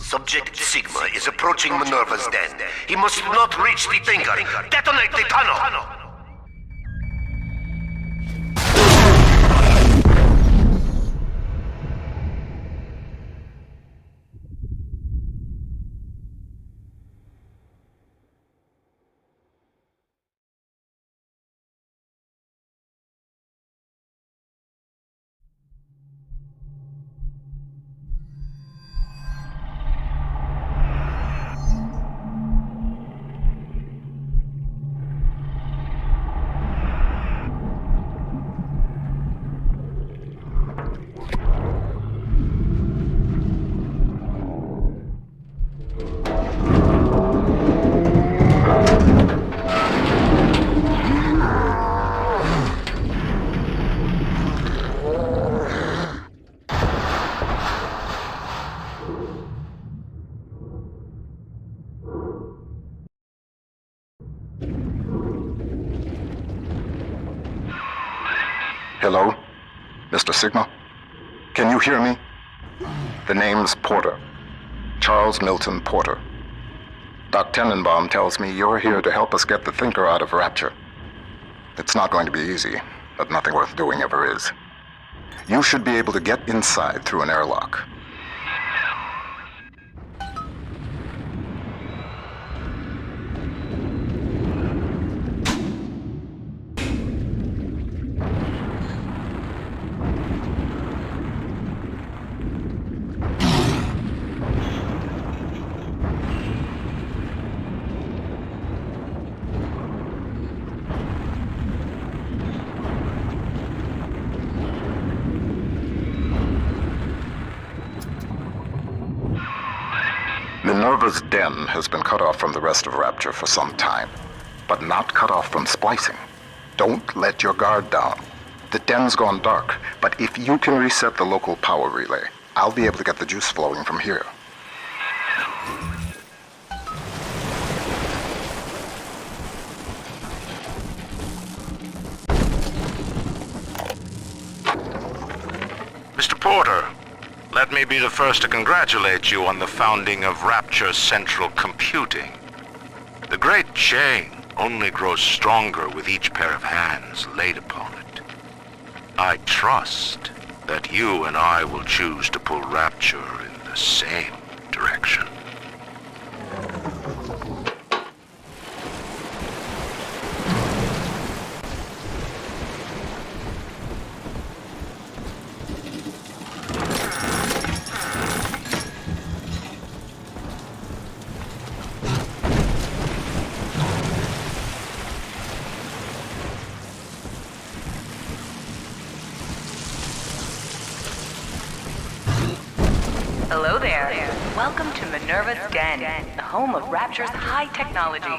Subject Sigma is approaching Minerva's den. He must not reach the Thinker. Detonate the tunnel! Hello? Mr. Sigma? Can you hear me? The name's Porter. Charles Milton Porter. Doc Tenenbaum tells me you're here to help us get the Thinker out of Rapture. It's not going to be easy, but nothing worth doing ever is. You should be able to get inside through an airlock. Minerva's den has been cut off from the rest of Rapture for some time, but not cut off from splicing. Don't let your guard down. The den's gone dark, but if you can reset the local power relay, I'll be able to get the juice flowing from here. Mr. Porter, let me be the first to congratulate you on the founding of Rapture Central Computing. The great chain only grows stronger with each pair of hands laid upon it. I trust that you and I will choose to pull Rapture in the same direction. Hello there. Welcome to Minerva's Den, the home of Rapture's high technology.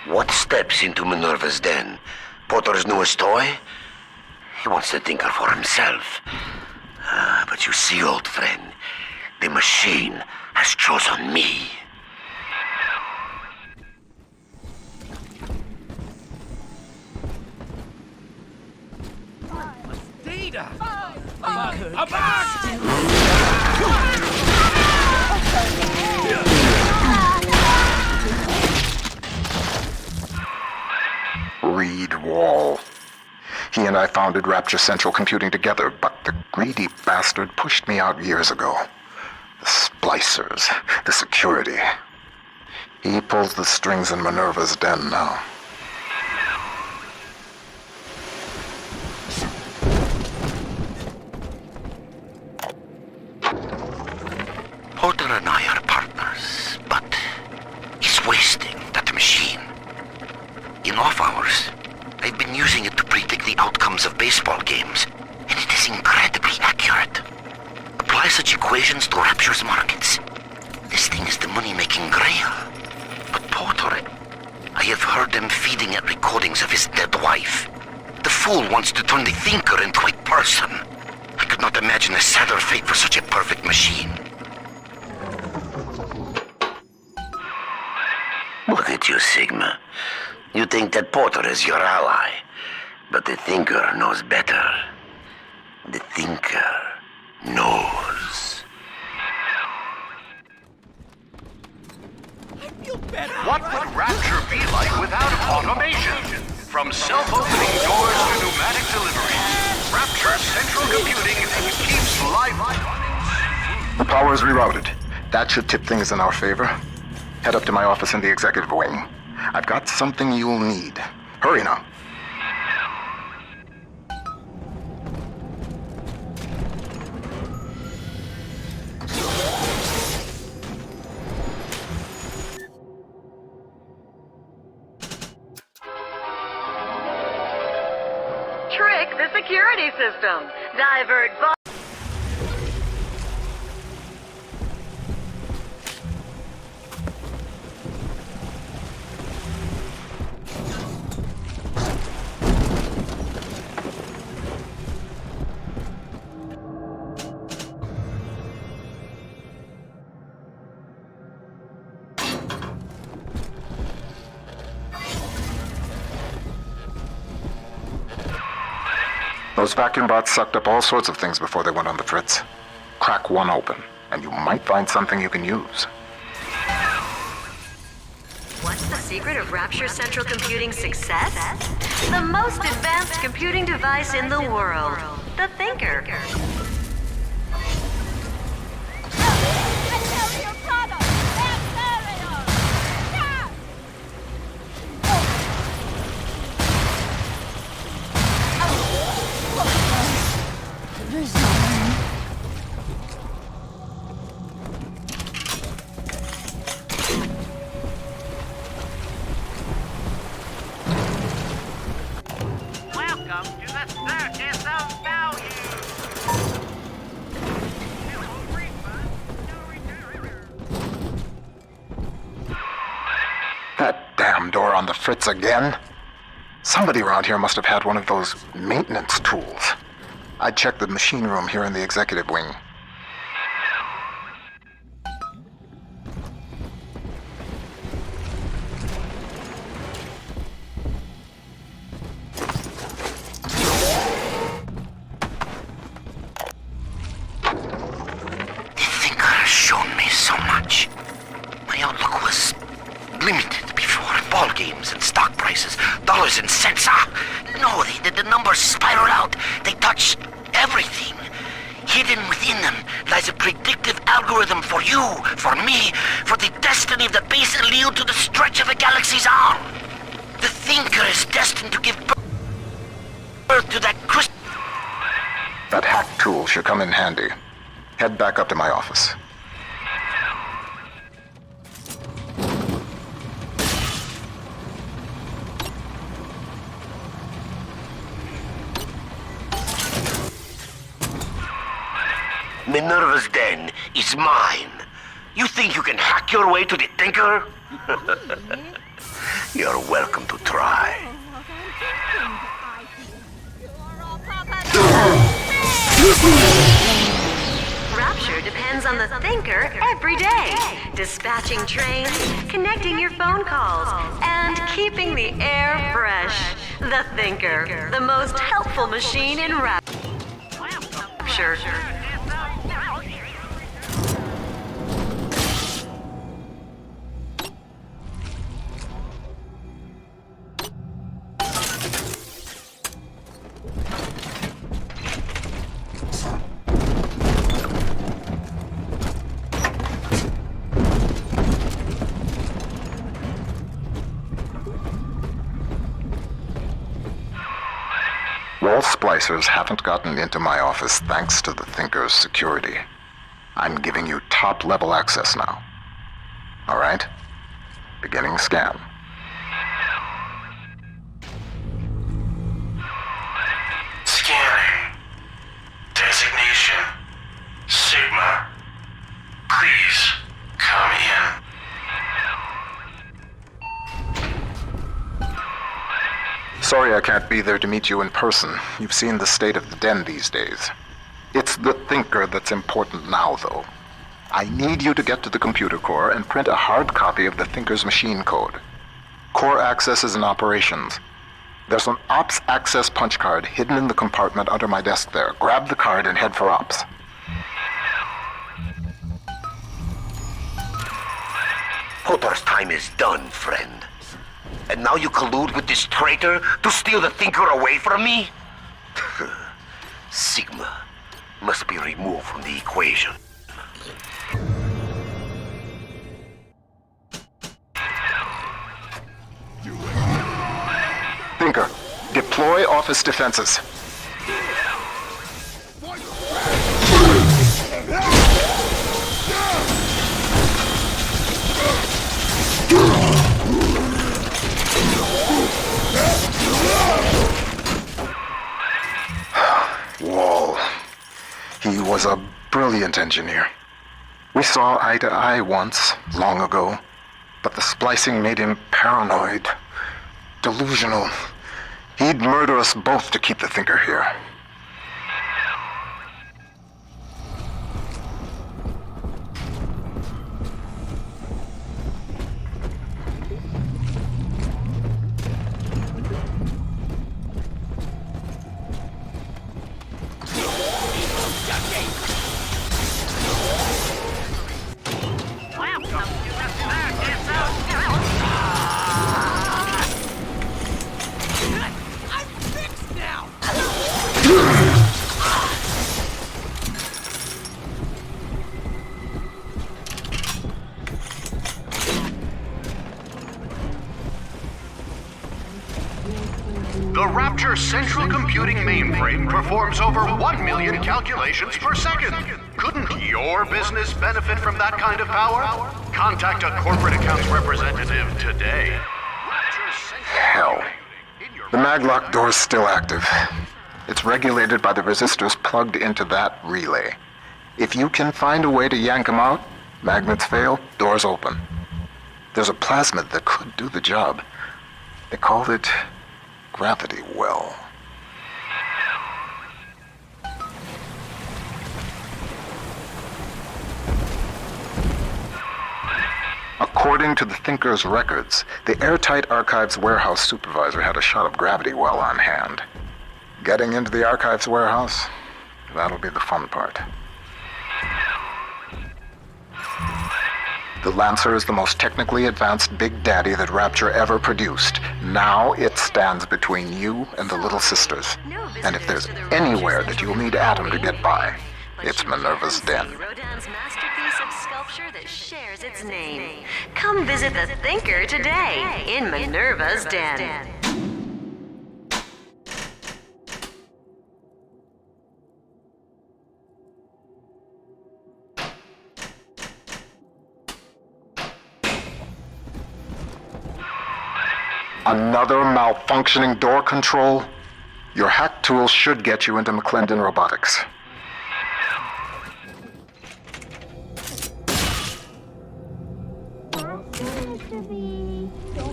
What steps into Minerva's den? Porter's newest toy? He wants the Thinker for himself. But you see, old friend, the machine has chosen me. Data! Reed Wall. He and I founded Rapture Central Computing together, but the greedy bastard pushed me out years ago. The splicers, the security. He pulls the strings in Minerva's den now. Porter and I are partners, but he's wasting that machine. In off hours, I've been using it to predict the outcomes of baseball games, and it is incredibly accurate. Apply such equations to Rapture's markets. This thing is the money-making grail. But Porter, I have heard them feeding it recordings of his dead wife. The fool wants to turn the Thinker into a person. I could not imagine a sadder fate for such a perfect machine. Look at you, Sigma. You think that Porter is your ally, but the Thinker knows better. The Thinker knows. What would Rapture be like without automation? From self-opening doors to pneumatic deliveries, Rapture Central Computing keeps life running. The power is rerouted. That should tip things in our favor. Head up to my office in the executive wing. I've got something you'll need. Hurry now. Trick the security system. Divert Those vacuum bots sucked up all sorts of things before they went on the fritz. Crack one open, and you might find something you can use. What's the secret of Rapture Central Computing's success? The most advanced computing device in the world. The Thinker. Welcome to the Circus of Value. That damn door on the fritz again? Somebody around here must have had one of those maintenance tools. I'd check the machine room here in the executive wing. The Thinker has shown me so much. My outlook was limited before. Ball games and stock prices, dollars and cents. No, the numbers spiral out. They touch everything. Hidden within them lies a predictive algorithm for you, for me, for the destiny of the base allele to the stretch of a galaxy's arm. The Thinker is destined to give birth to that crystal. That hack tool should come in handy. Head back up to my office. Minerva's den is mine. You think you can hack your way to the Thinker? You're welcome to try. Rapture depends on the Thinker every day. Dispatching trains, connecting your phone calls, and keeping the air fresh. The Thinker, the most helpful machine in Rapture. Wall splicers haven't gotten into my office thanks to the Thinker's security. I'm giving you top-level access now. All right? Beginning scan. Scanning. Designation. Sigma. Please, come in. Sorry I can't be there to meet you in person. You've seen the state of the den these days. It's the Thinker that's important now, though. I need you to get to the computer core and print a hard copy of the Thinker's machine code. Core access is in operations. There's an Ops access punch card hidden in the compartment under my desk there. Grab the card and head for Ops. Potter's time is done, friend. And now you collude with this traitor to steal the Thinker away from me? Sigma must be removed from the equation. Thinker, deploy office defenses. Wall. He was a brilliant engineer. We saw eye to eye once, long ago, but the splicing made him paranoid, delusional. He'd murder us both to keep the Thinker here. The Rapture Central Computing mainframe performs over 1 million calculations per second. Couldn't your business benefit from that kind of power? Contact a corporate accounts representative today. Hell. The maglock door's still active. It's regulated by the resistors plugged into that relay. If you can find a way to yank them out, magnets fail, doors open. There's a plasmid that could do the job. They called it gravity well. According to the Thinker's records, the airtight archives warehouse supervisor had a shot of gravity well on hand. Getting into the archives warehouse, that'll be the fun part. The Lancer is the most technically advanced Big Daddy that Rapture ever produced. Now it stands between you and the Little Sisters. And if there's anywhere that you'll need Atom to get by, it's Minerva's Den. Rodin's masterpiece of sculpture that shares its name. Come visit the Thinker today in Minerva's Den. Another malfunctioning door control? Your hack tool should get you into McClendon Robotics. Don't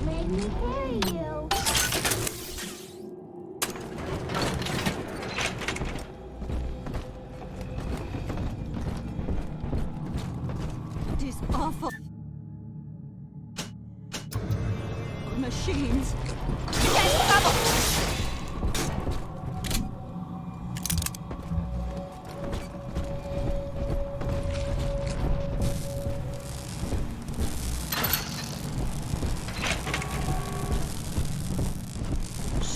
make me carry you. These awful machines.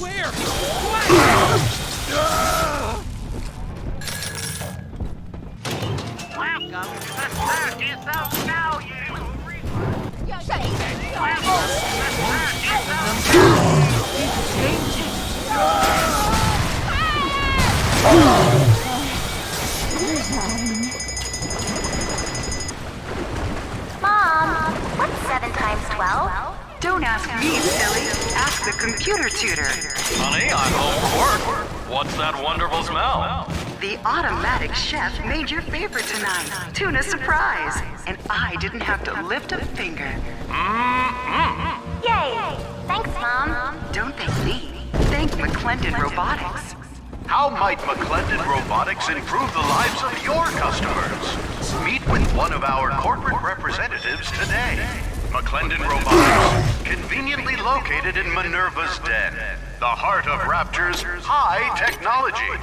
Where? Welcome to the circus of value. Mom, what's 7 times 12? Don't ask me, silly. Ask the computer tutor. Honey, I'm home from work. What's that wonderful smell? The automatic chef made your favorite tonight. Tuna surprise. And I didn't have to lift a finger. Yay! Thanks, Mom. Don't thank me. Thank McClendon Robotics. How might McClendon Robotics improve the lives of your customers? Meet with one of our corporate representatives today. McClendon Robotics, conveniently located in Minerva's Den, the heart of Rapture's high technology.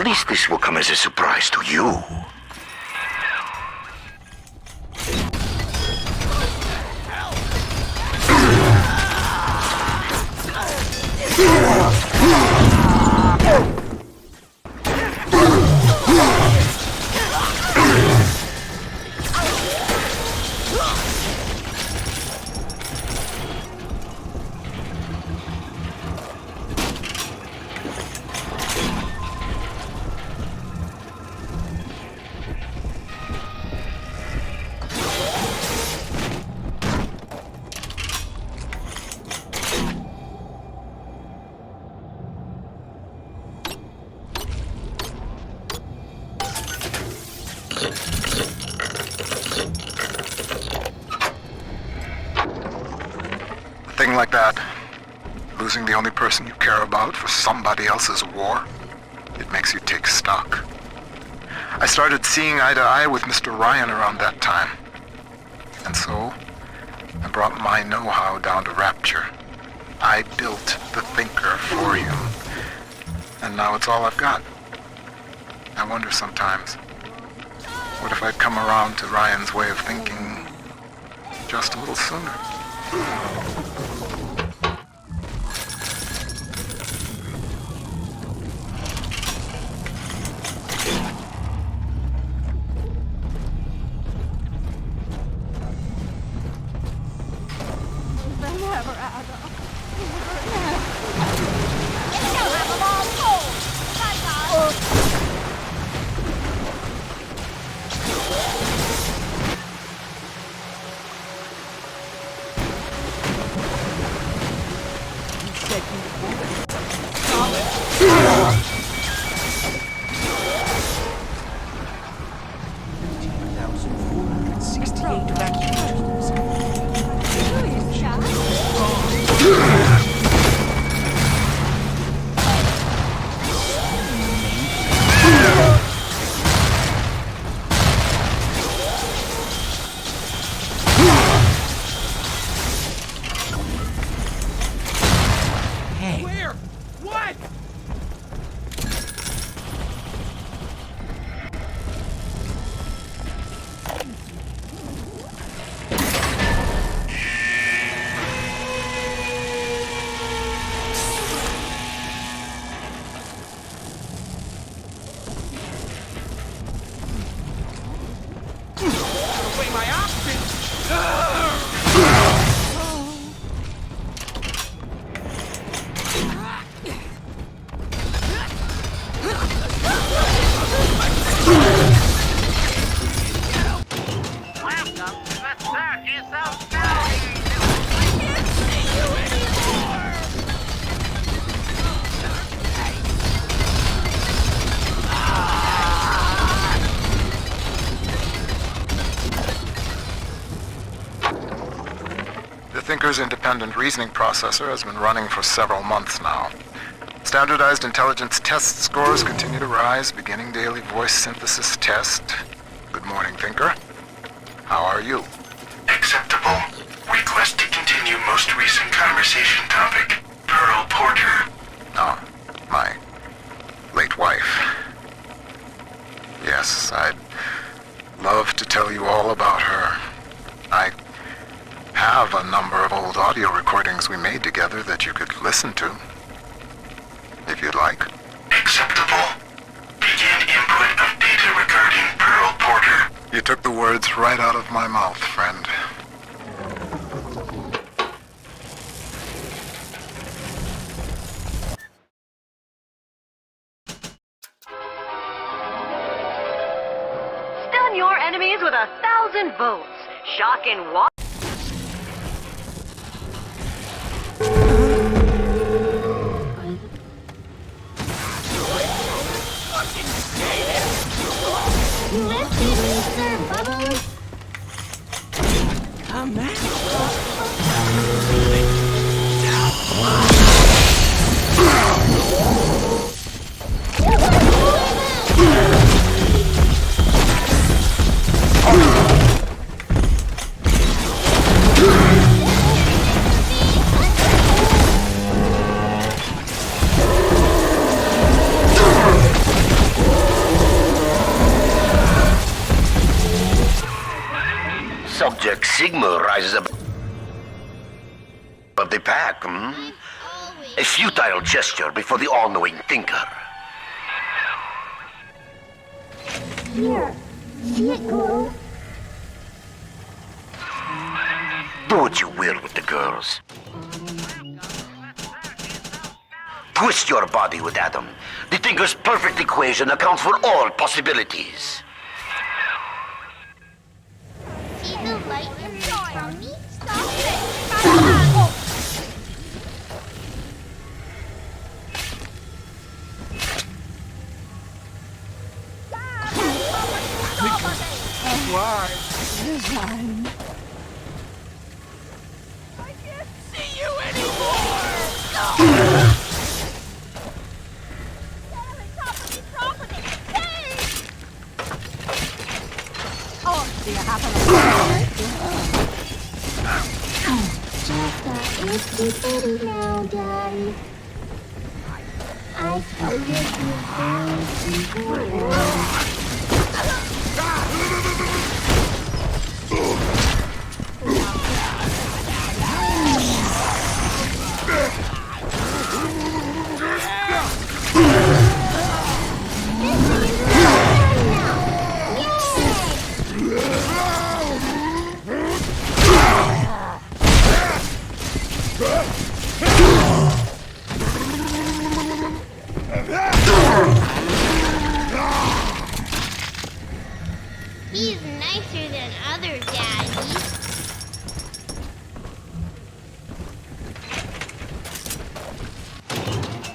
least this will come as a surprise to you. Thing like that, losing the only person you care about for somebody else's war, it makes you take stock. I started seeing eye to eye with Mr. Ryan around that time. And so, I brought my know-how down to Rapture. I built the Thinker for him. And now it's all I've got. I wonder sometimes, what if I'd come around to Ryan's way of thinking just a little sooner? Thinker's independent reasoning processor has been running for several months now. Standardized intelligence test scores continue to rise, beginning daily voice synthesis test. Good morning, Thinker. How are you? Acceptable. Request to continue most recent conversation topic. Pearl Porter. Oh, my late wife. Yes, I'd love to tell you all about her. I have a number of old audio recordings we made together that you could listen to, if you'd like. Acceptable. Begin input of data regarding Pearl Porter. You took the words right out of my mouth, friend. Stun your enemies with 1,000 votes. Shock and walk. Sigma rises above the pack, hmm? A futile gesture before the all-knowing thinker. Here. See it glow? Do what you will with the girls. Twist your body with Adam. The thinker's perfect equation accounts for all possibilities. See the light in front of me? Stop it! I can't see you anymore! Oh, do you happen Jacka, it's pretty now, Daddy. I forget you He's nicer than other daddies.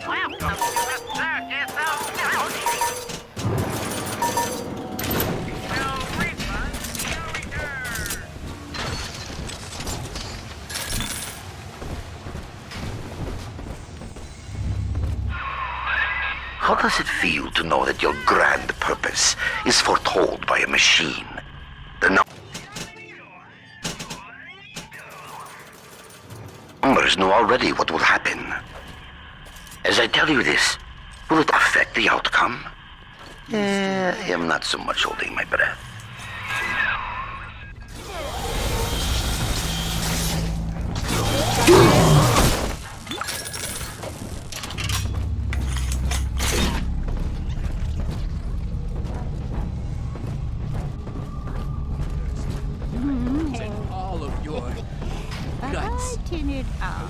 Welcome to the circus of value! No refund, no return! How does it feel to know that your grand purpose is foretold by a machine? The numbers know already what will happen. As I tell you this, will it affect the outcome? I am not so much holding my breath. All of your guts. tin it out?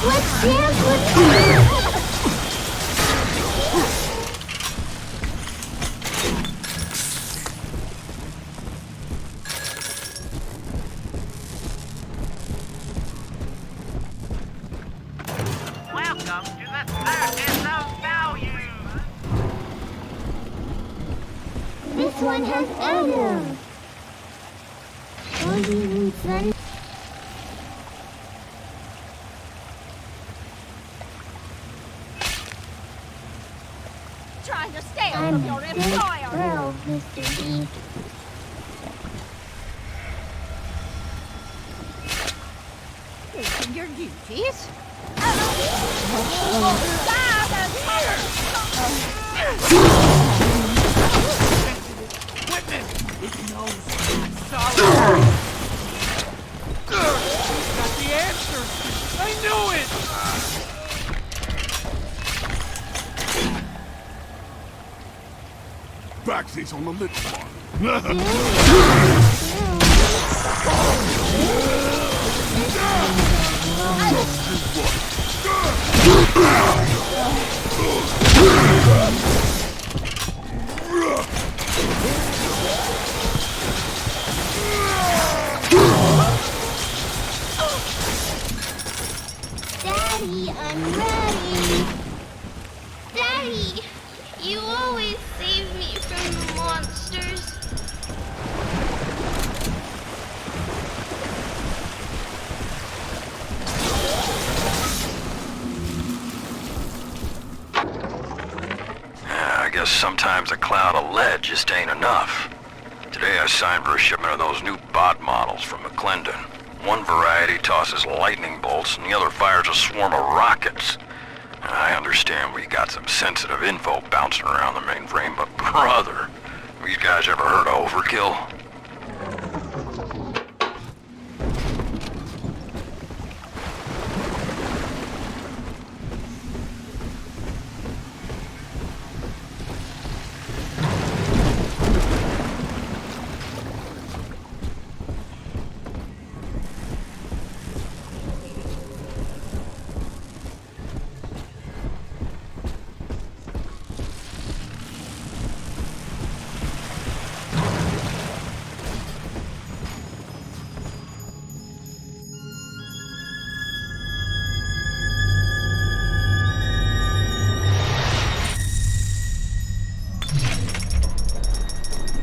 Let's dance with Welcome to the circus of value! This one has Adam. Don't even send. Trying to stay I'm from your a big employer. girl, Mr. B. Doing your duties. Equipment! It knows it's solid! Got the answer! I knew it! Baxies on the lit spot. Daddy, I'm ready. Daddy, you always save me from the monsters. I guess sometimes a cloud of lead just ain't enough. Today I signed for a shipment of those new bot models from McClendon. One variety tosses lightning bolts and the other fires a swarm of rockets. I understand we got some sensitive info bouncing around the mainframe, but brother, these guys ever heard of overkill?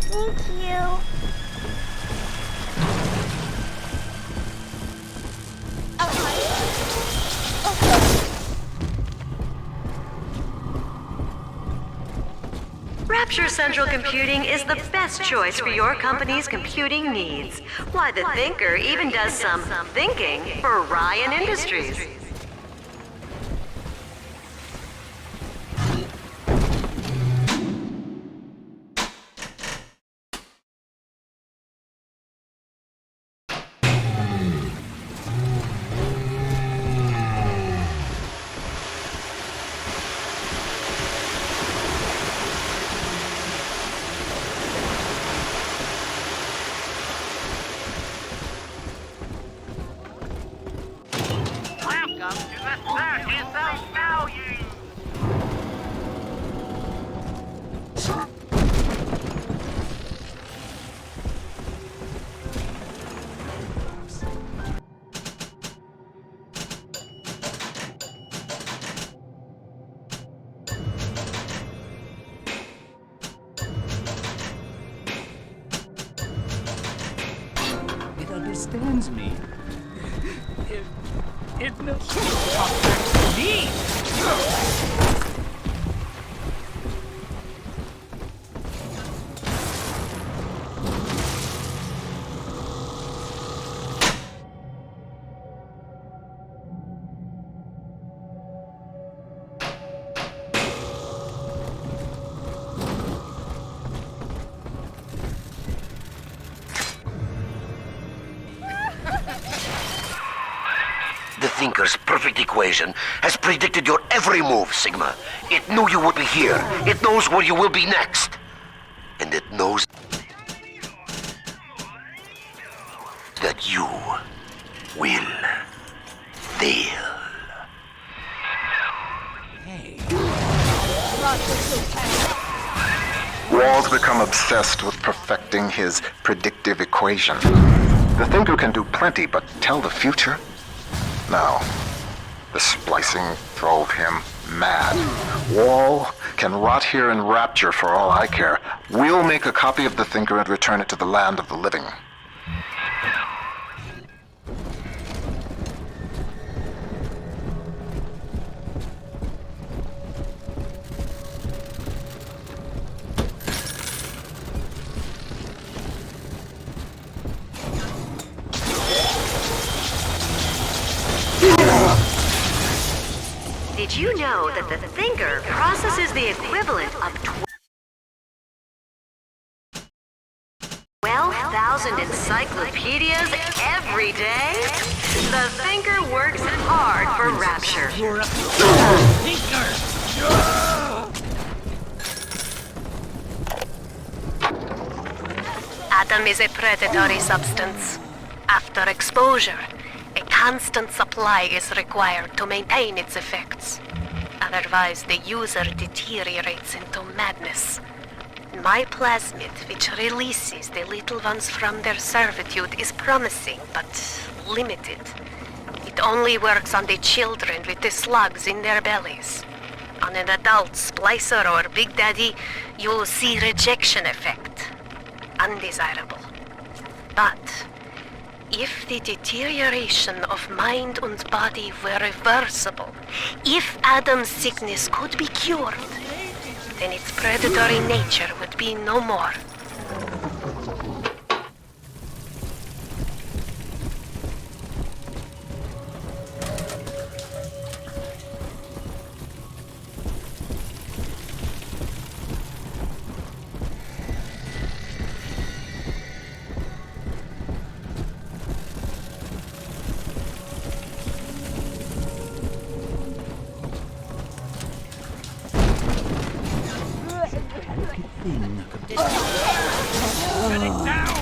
Thank you. Rapture Central Computing is the best choice for your company's computing needs. Why, the Thinker even does some thinking for Ryan Industries. Welcome to the Circus of Value! It understands me. It knows. Talk back to me! The Thinker's perfect equation has predicted your every move, Sigma. It knew you would be here. It knows where you will be next. And it knows that you will fail. Wall's become obsessed with perfecting his predictive equation. The Thinker can do plenty, but tell the future? No. The splicing drove him mad. Wall can rot here in Rapture for all I care. We'll make a copy of the Thinker and return it to the land of the living. Did you know that the Thinker processes the equivalent of 12,000 encyclopedias every day? The Thinker works hard for Rapture. You're a thinker! Adam is a predatory substance. After exposure, a constant supply is required to maintain its effects. Otherwise, the user deteriorates into madness. My plasmid, which releases the little ones from their servitude, is promising, but limited. It only works on the children with the slugs in their bellies. On an adult splicer or Big Daddy, you'll see rejection effect. Undesirable. But if the deterioration of mind and body were reversible, if Adam's sickness could be cured, then its predatory nature would be no more. Shut it down!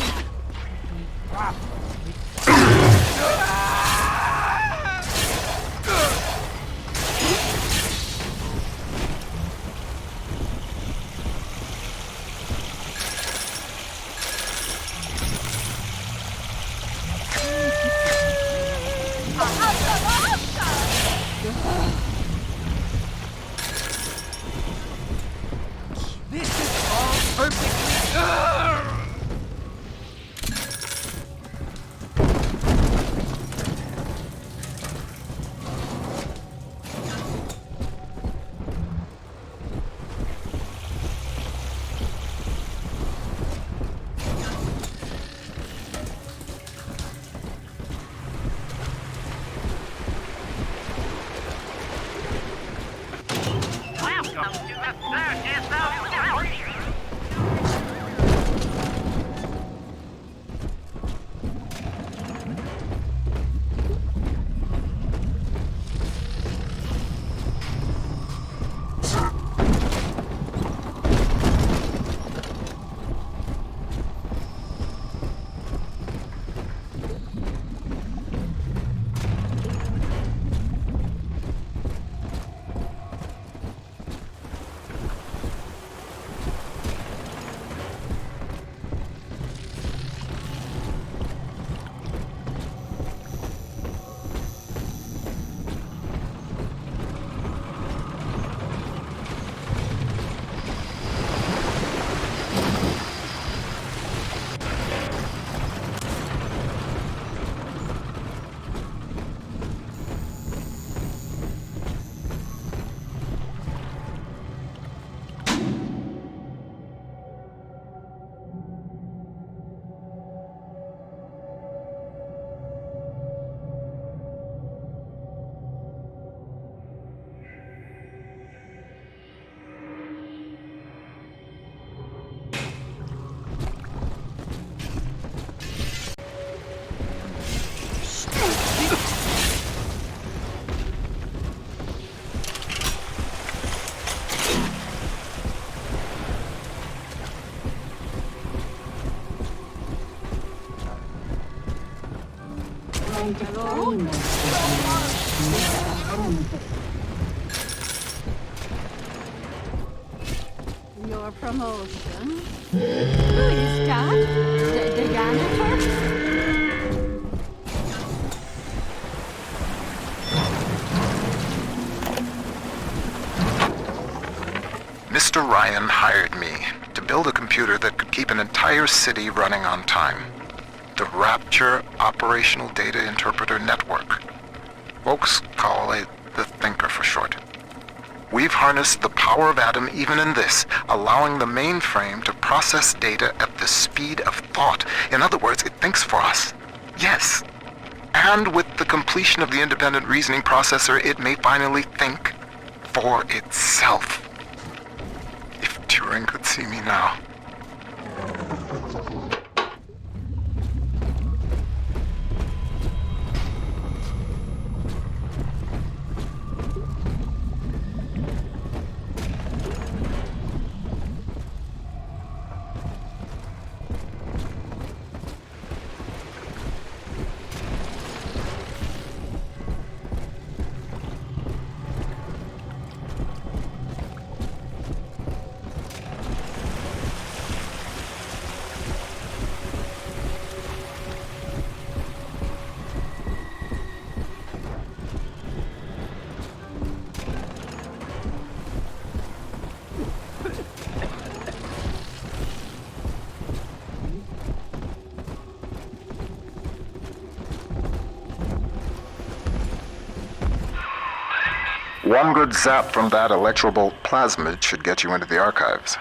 This is all perfectly... Welcome to the circus of Garry. Your promotion. Who is that? The janitor? Mr. Ryan hired me to build a computer that could keep an entire city running on time. The Rapture Operational Data Interpreter Network. Folks call it the Thinker for short. We've harnessed the power of Atom even in this, allowing the mainframe to process data at the speed of thought. In other words, it thinks for us. Yes. And with the completion of the independent reasoning processor, it may finally think for itself. If Turing could see me now. One good zap from that electrobolt plasmid should get you into the archives.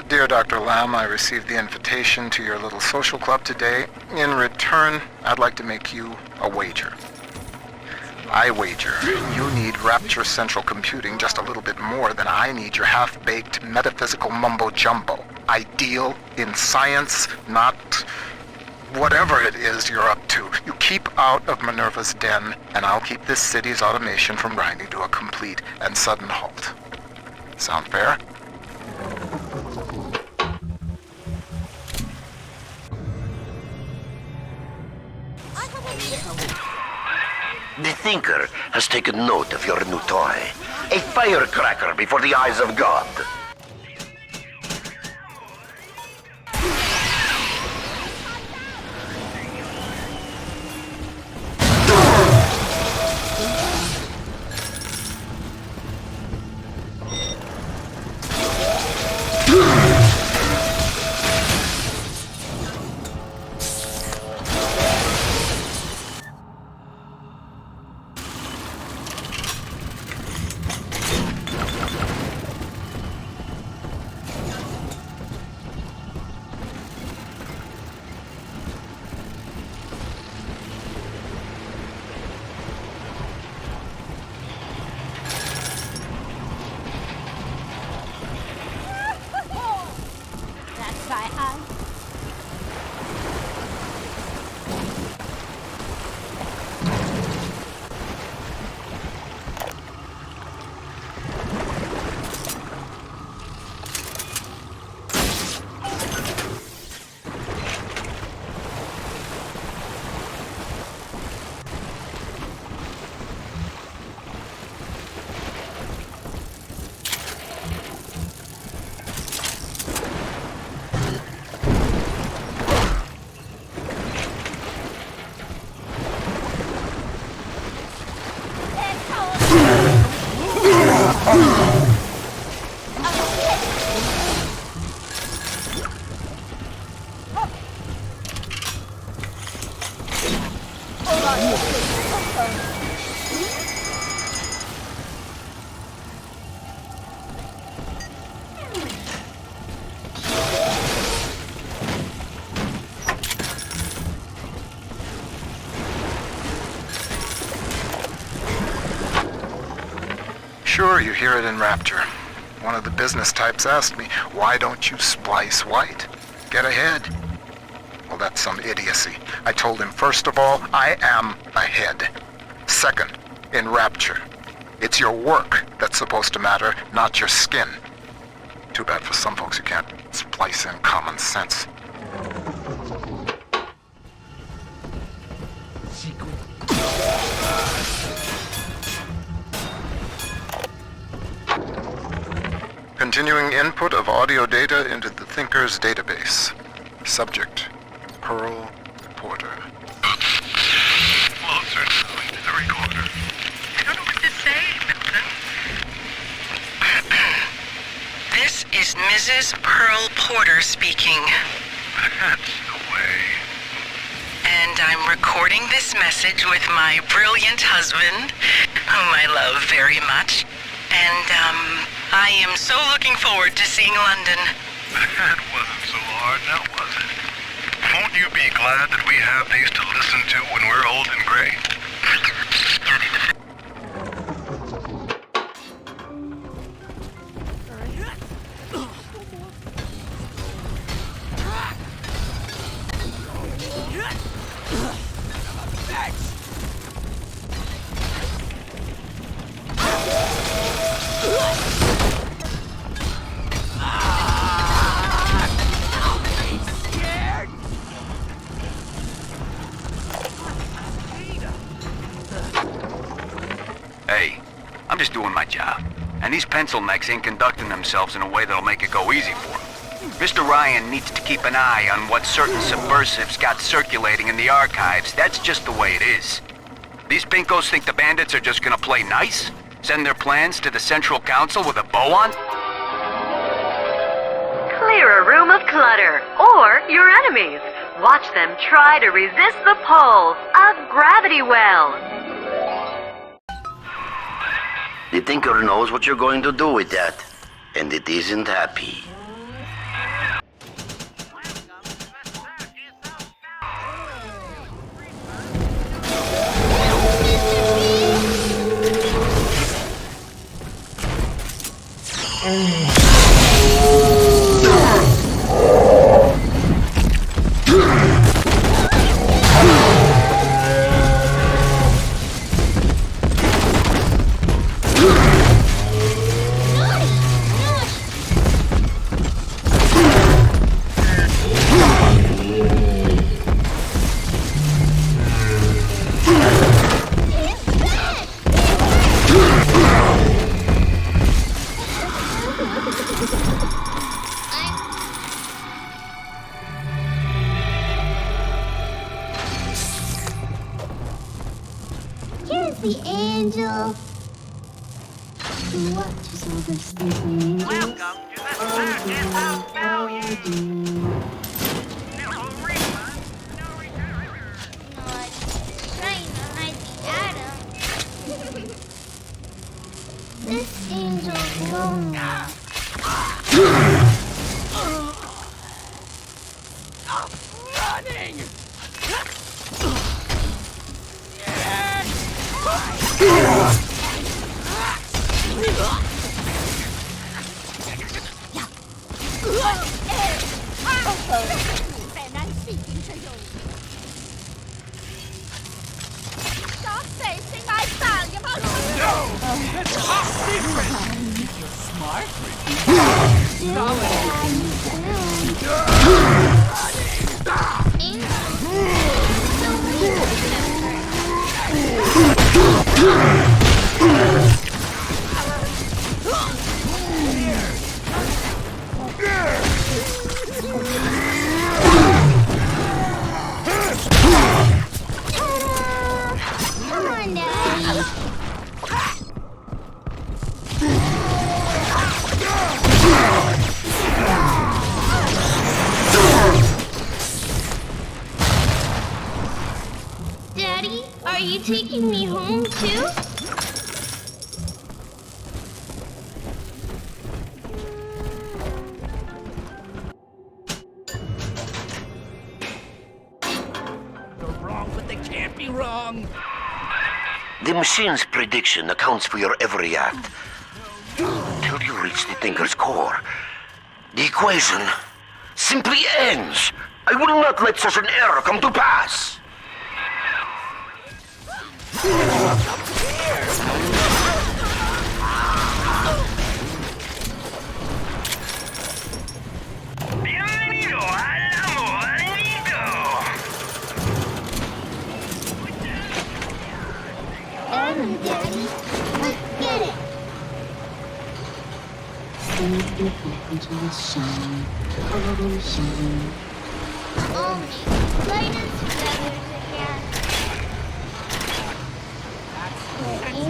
Dear Dr. Lamb, I received the invitation to your little social club today. In return, I'd like to make you a wager. I wager you need Rapture Central Computing just a little bit more than I need your half-baked metaphysical mumbo-jumbo. Ideal in science, not whatever it is you're up to. You Keep out of Minerva's den, and I'll keep this city's automation from grinding to a complete and sudden halt. Sound fair? The Thinker has taken note of your new toy. A firecracker before the eyes of God. Sure, you hear it in Rapture. One of the business types asked me, why don't you splice white? Get ahead. Well, that's some idiocy. I told him, first of all, I am ahead. Second, in Rapture, it's your work that's supposed to matter, not your skin. Too bad for some folks who can't splice in common sense. Continuing input of audio data into the Thinker's database. Subject, Pearl Porter. Closer to the recorder. I don't know what to say, Milton. This is Mrs. Pearl Porter speaking. That's the way. And I'm recording this message with my brilliant husband, whom I love very much. And, I am so looking forward to seeing London. That wasn't so hard, now was it? Won't you be glad that we have these to listen to when we're old and gray? Hey, I'm just doing my job. And these pencil necks ain't conducting themselves in a way that'll make it go easy for them. Mr. Ryan needs to keep an eye on what certain subversives got circulating in the archives. That's just the way it is. These pinkos think the bandits are just gonna play nice? Send their plans to the Central Council with a bow on? Clear a room of clutter, or your enemies. Watch them try to resist the pull of gravity well. The Thinker knows what you're going to do with that, and it isn't happy. angel who watches over sleeping angels. Welcome to the circus of value. No refund, no return. Not trying to hide the Adam. This angel's lonely. Stop running! Ben, I'm speaking to you. Stop facing my valuable. No! That's top secret! You're smart. Come on, Daddy. Daddy, are you taking me home too? You're wrong, but they can't be wrong. The machine's prediction accounts for your every act. Until you reach the Thinker's core, the equation simply ends. I will not let such an error come to pass. Bienvenido al amorito. Adam, Daddy, let's get it. Snake the angels shine, oh shine. Only light us feathers again.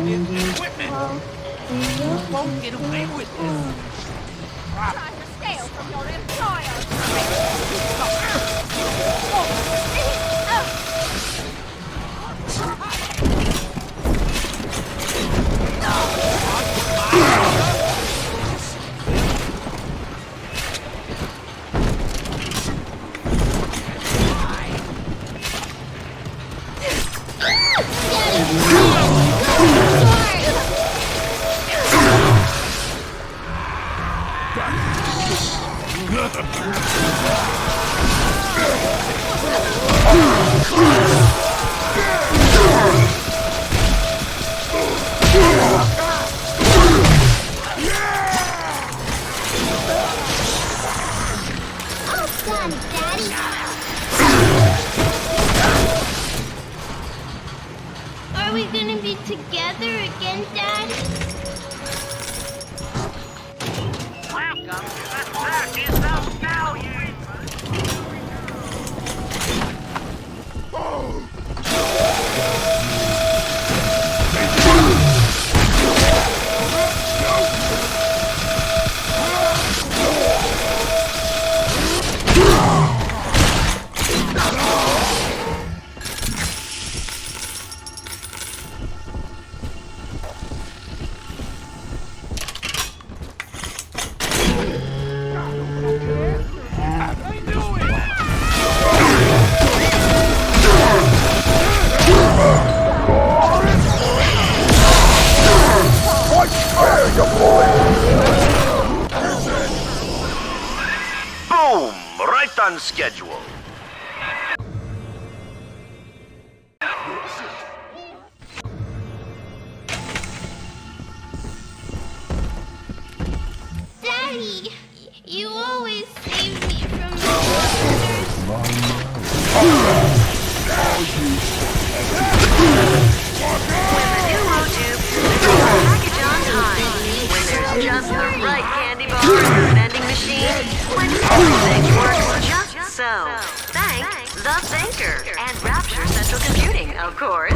You won't get away with this. Trying to steal from your employer. Are we gonna be together again, Daddy? Welcome to the circus of value. Boom! Right on schedule. Daddy, you always save me from the monsters. With the new Motube, there's a package on time. When there's just the right candy bar and a vending machine, when everything works just so. Thank the Thinker and Rapture Central Computing, of course.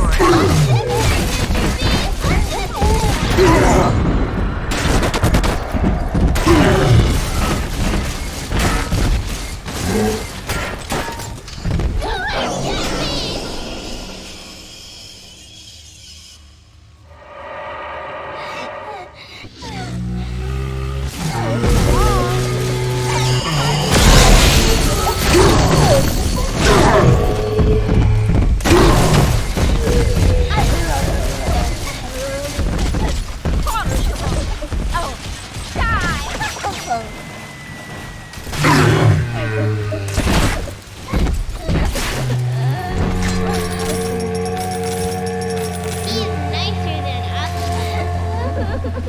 Don't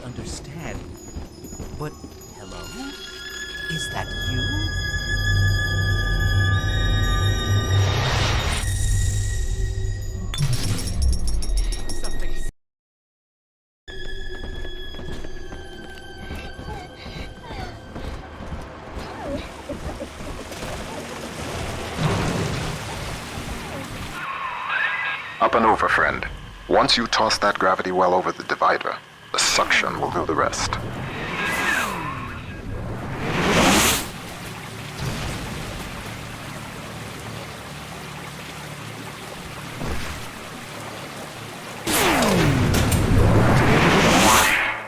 understand. But, hello? Is that you? Up and over, friend. Once you toss that gravity well over the divider, the suction will do the rest.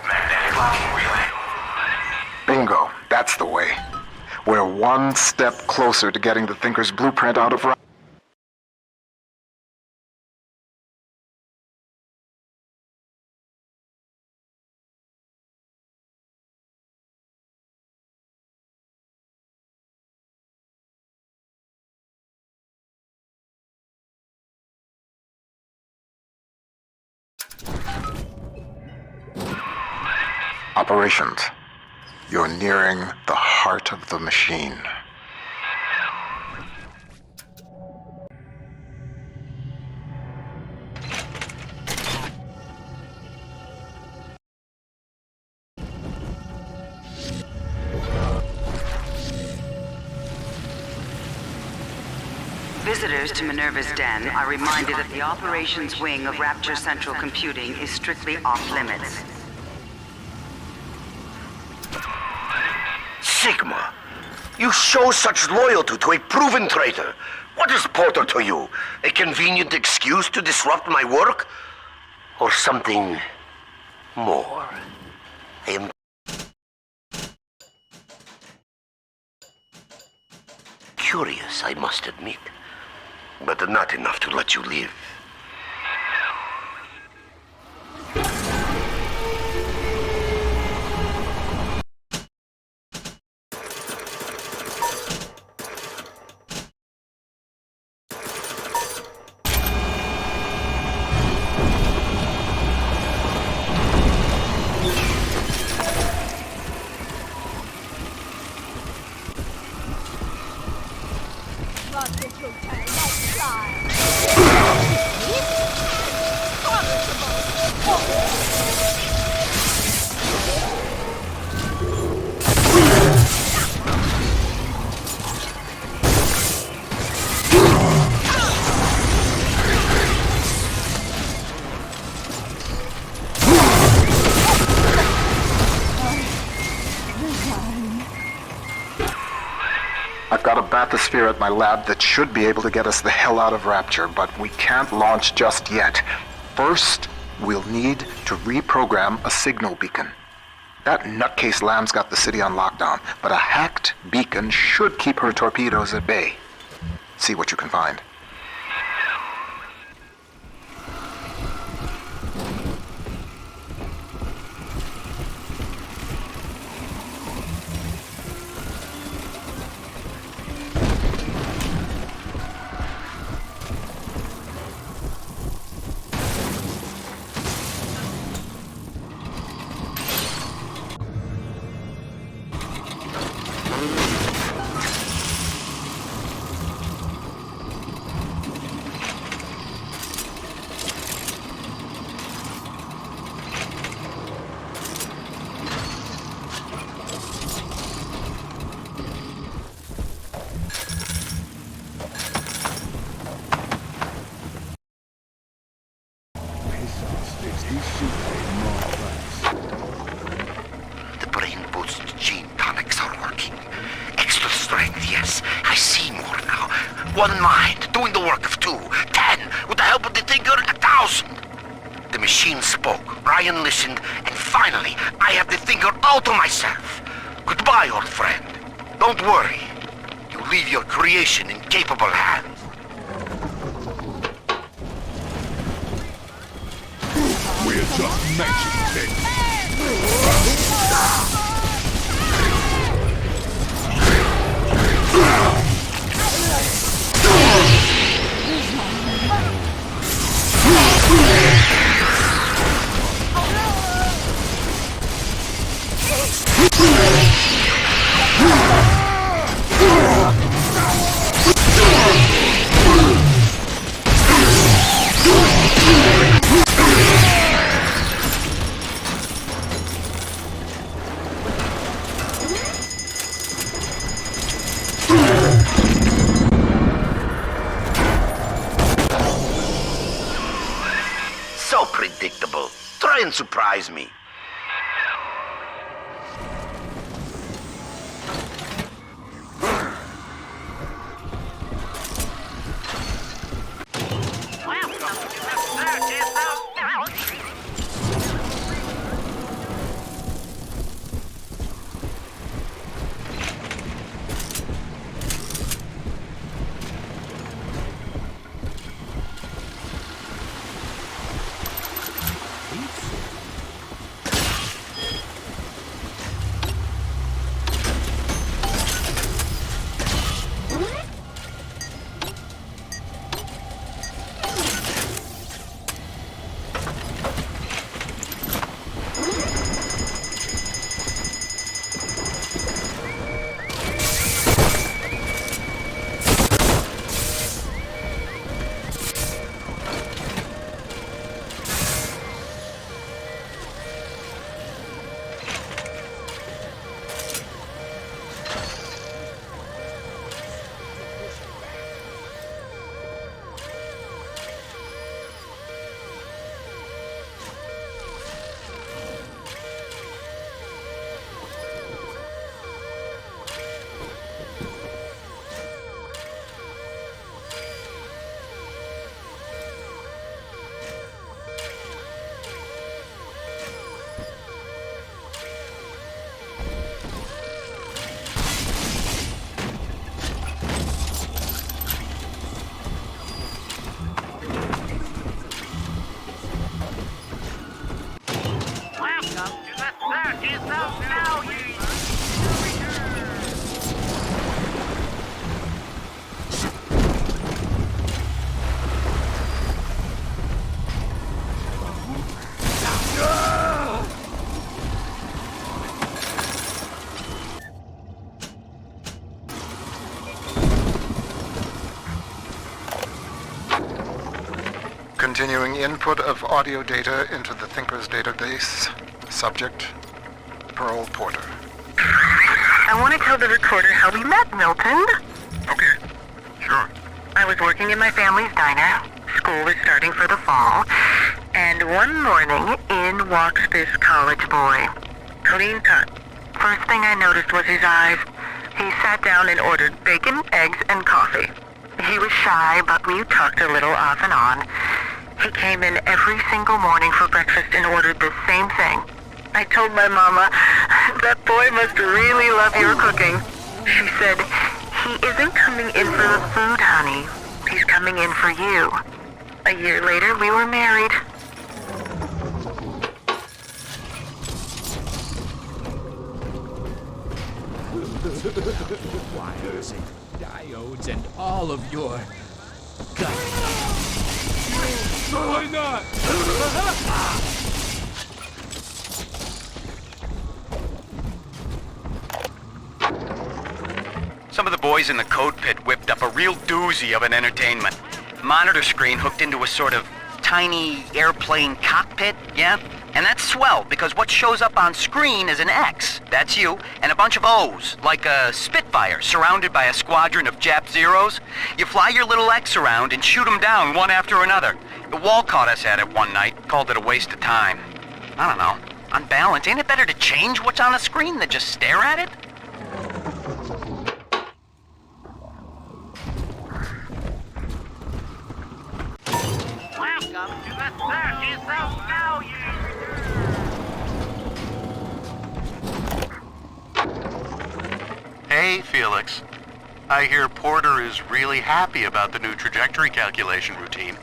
Magnetic locking relay. Bingo, that's the way. We're one step closer to getting the Thinker's blueprint out of Operations. You're nearing the heart of the machine. Visitors to Minerva's den are reminded that the operations wing of Rapture Central Computing is strictly off-limits. Sigma, you show such loyalty to a proven traitor. What is Porter to you? A convenient excuse to disrupt my work? Or something more? I am curious, I must admit, but not enough to let you live. I've got a bathysphere at my lab that should be able to get us the hell out of Rapture, but we can't launch just yet. First, we'll need to reprogram a signal beacon. That nutcase Lamb's got the city on lockdown, but a hacked beacon should keep her torpedoes at bay. See what you can find. The brain boost gene tonics are working. Extra strength, yes. I see more now. One mind, doing the work of 2. 10, with the help of the Thinker, 1,000. The machine spoke, Ryan listened, and finally, I have the Thinker all to myself. Goodbye, old friend. Don't worry. You leave your creation in capable hands. We're just magic things. Marin surprised me. Continuing input of audio data into the Thinker's database. Subject, Pearl Porter. I want to tell the recorder how we met, Milton. Okay, sure. I was working in my family's diner. School was starting for the fall. And one morning, in walks this college boy. Clean cut. First thing I noticed was his eyes. He sat down and ordered bacon, eggs, and coffee. He was shy, but we talked a little off and on. He came in every single morning for breakfast and ordered the same thing. I told my mama, that boy must really love your cooking. She said, he isn't coming in for the food, honey. He's coming in for you. A year later, we were married. Wires and diodes and all of your guts. Why not? Some of the boys in the code pit whipped up a real doozy of an entertainment. Monitor screen hooked into a sort of tiny airplane cockpit, yeah? And that's swell, because what shows up on screen is an X, that's you, and a bunch of O's, like a Spitfire surrounded by a squadron of Jap Zeros. You fly your little X around and shoot them down one after another. The wall caught us at it one night, called it a waste of time. I don't know. On balance, ain't it better to change what's on the screen than just stare at it? Welcome to the Circus of Value! Hey, Felix. I hear Porter is really happy about the new trajectory calculation routine.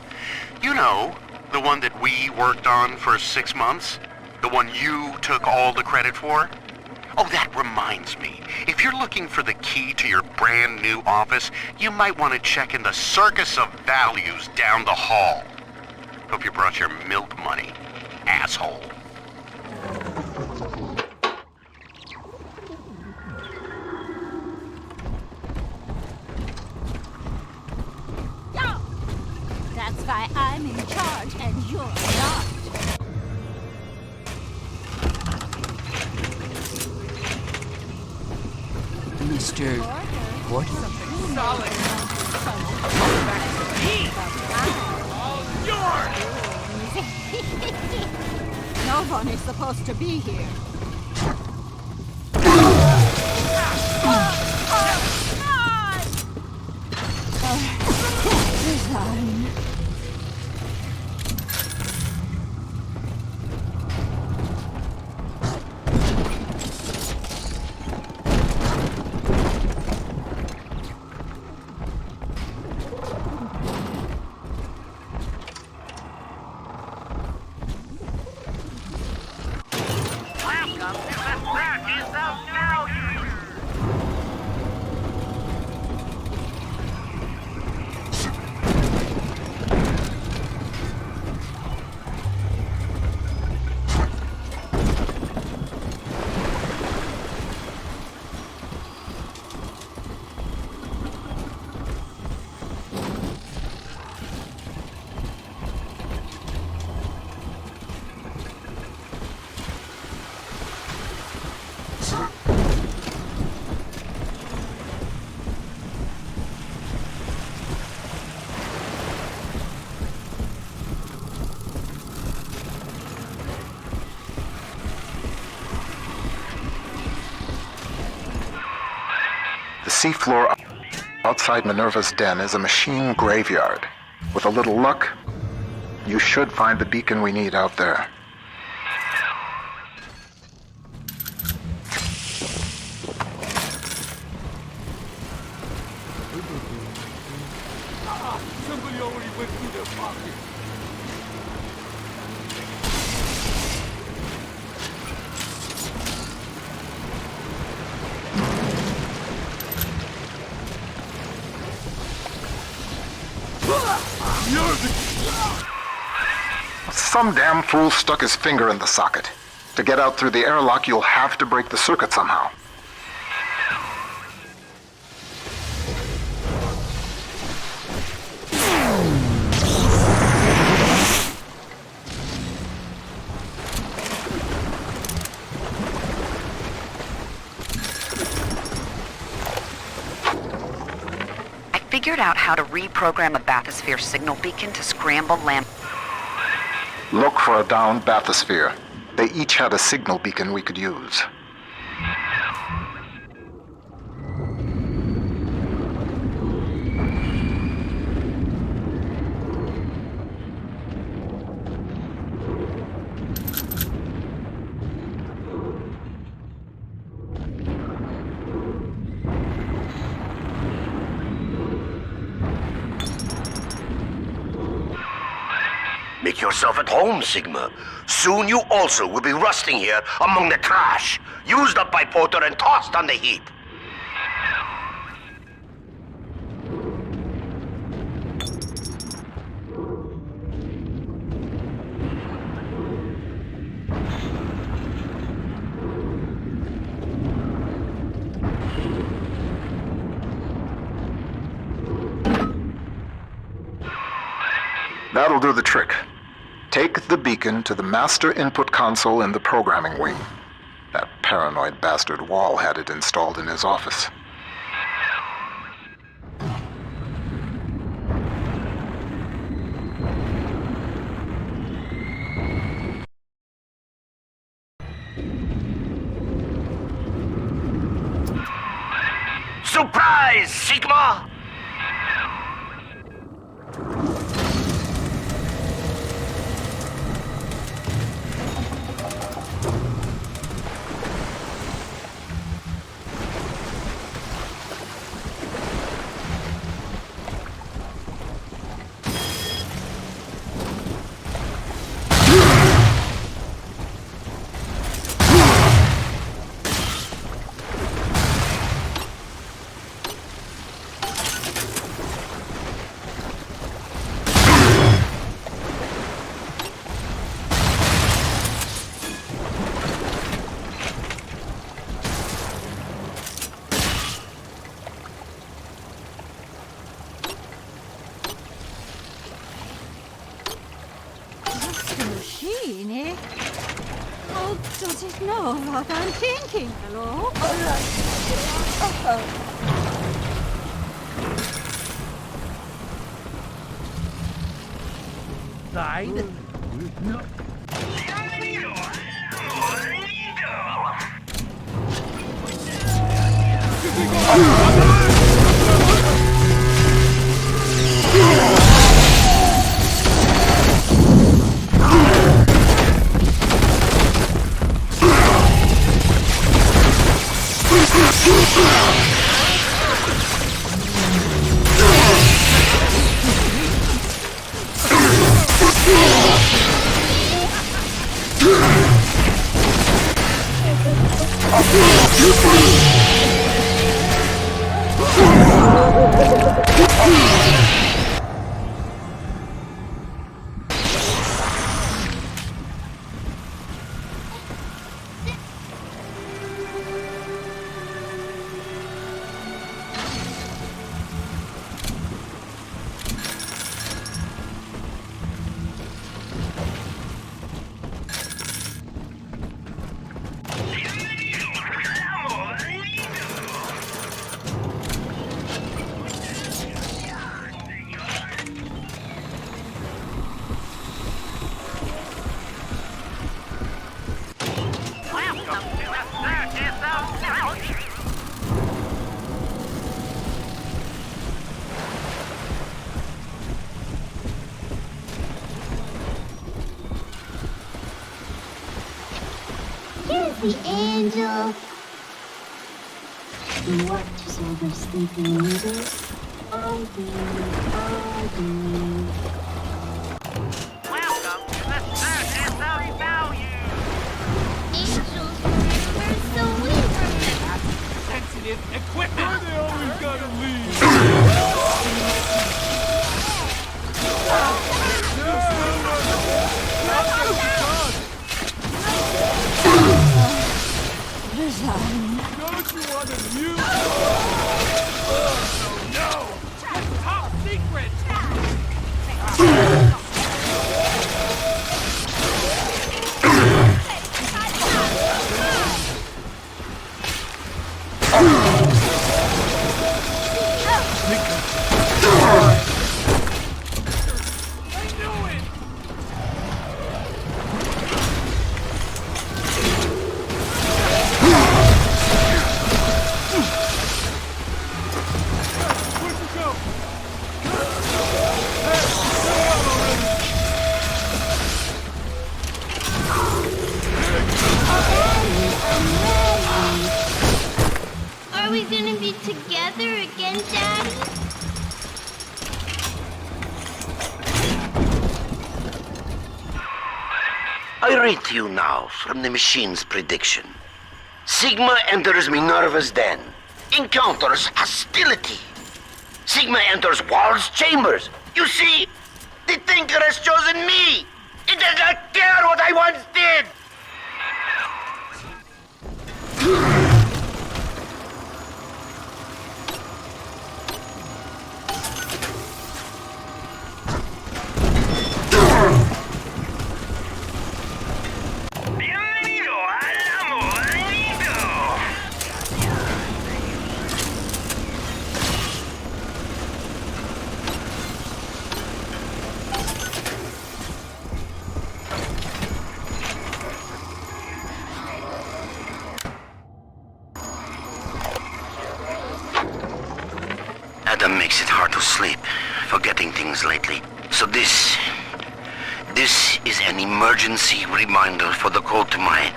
You know, the one that we worked on for 6 months? The one you took all the credit for? Oh, that reminds me. If you're looking for the key to your brand new office, you might want to check in the Circus of Values down the hall. Hope you brought your milk money, asshole. That's why I'm in charge and you're not. Mr. Porter? Solid. All yours! No No one is supposed to be here. Design. The seafloor outside Minerva's den is a machine graveyard. With a little luck, you should find the beacon we need out there. Somebody already went through their pocket. Some damn fool stuck his finger in the socket. To get out through the airlock, you'll have to break the circuit somehow. Figured out how to reprogram a bathysphere signal beacon to scramble lamp. Look for a downed bathysphere. They each had a signal beacon we could use. Make yourself at home, Sigma. Soon you also will be rusting here among the trash, used up by Porter and tossed on the heap. That'll do the trick. Take the beacon to the master input console in the programming wing. That paranoid bastard Wall had it installed in his office. Surprise, Sigma! Does it know what I'm thinking? Hello? Died? No. The angel who watches over sleeping angels. I do. Welcome to the surface of value. Angels, we're so weird. Sensitive equipment. Why they always gotta leave? Don't you want to mute? Oh no! It's top secret! Are we gonna be together again, Daddy? I read to you now from the machine's prediction. Sigma enters Minerva's den. Encounters hostility. Sigma enters Wall's chambers. You see, the Thinker has chosen me. It does not care what I once did. Adam makes it hard to sleep, forgetting things lately. So this is an emergency reminder for the code to my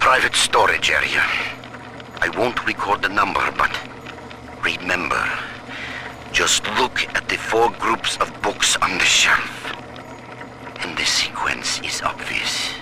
private storage area. I won't record the number, but remember, just look at the 4 groups of books on the shelf, and the sequence is obvious.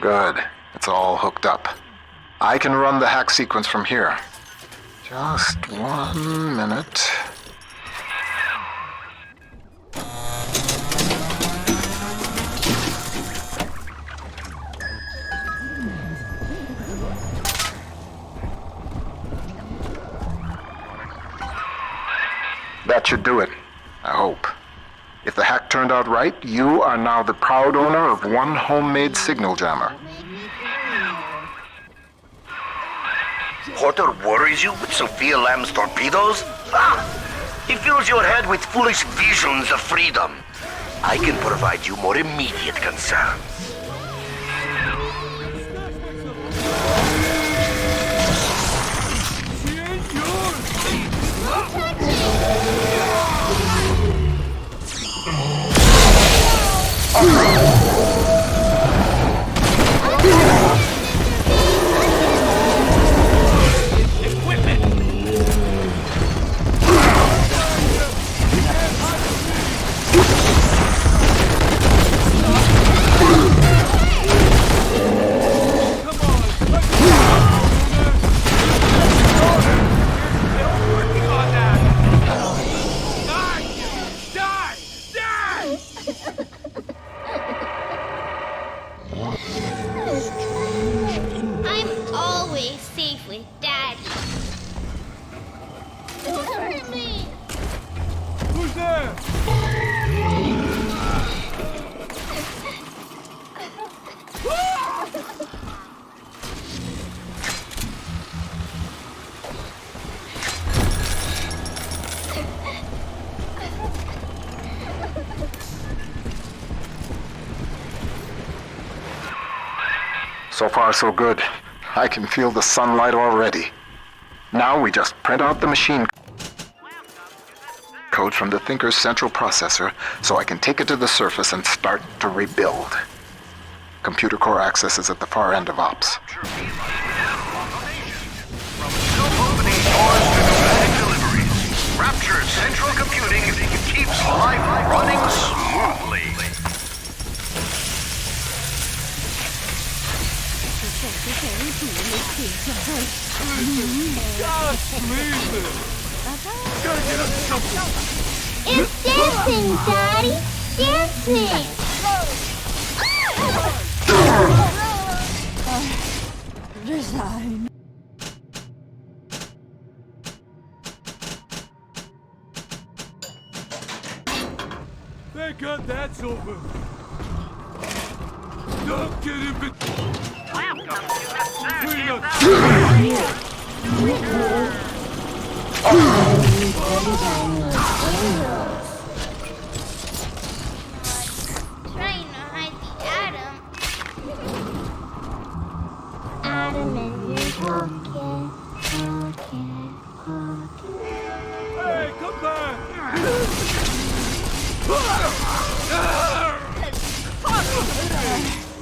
Good. It's all hooked up. I can run the hack sequence from here. Just 1 minute. That should do it, I hope. If the hack turned out right, you are now the proud owner of one homemade signal jammer. Porter worries you with Sophia Lamb's torpedoes? Ah! He fills your head with foolish visions of freedom. I can provide you more immediate concerns. She ain't yours! I'm always safe with Daddy. Don't hurt me. Who's there? So far, so good. I can feel the sunlight already. Now we just print out the machine code from the Thinker's central processor so I can take it to the surface and start to rebuild. Computer core access is at the far end of ops. Rapture Central Computing keeps life running smoothly. It's dancing, Daddy! Dancing! Resign. Thank God that's over. Don't get in between. Trying to hide the atom. Atom in your pocket, pocket. Hey, come back!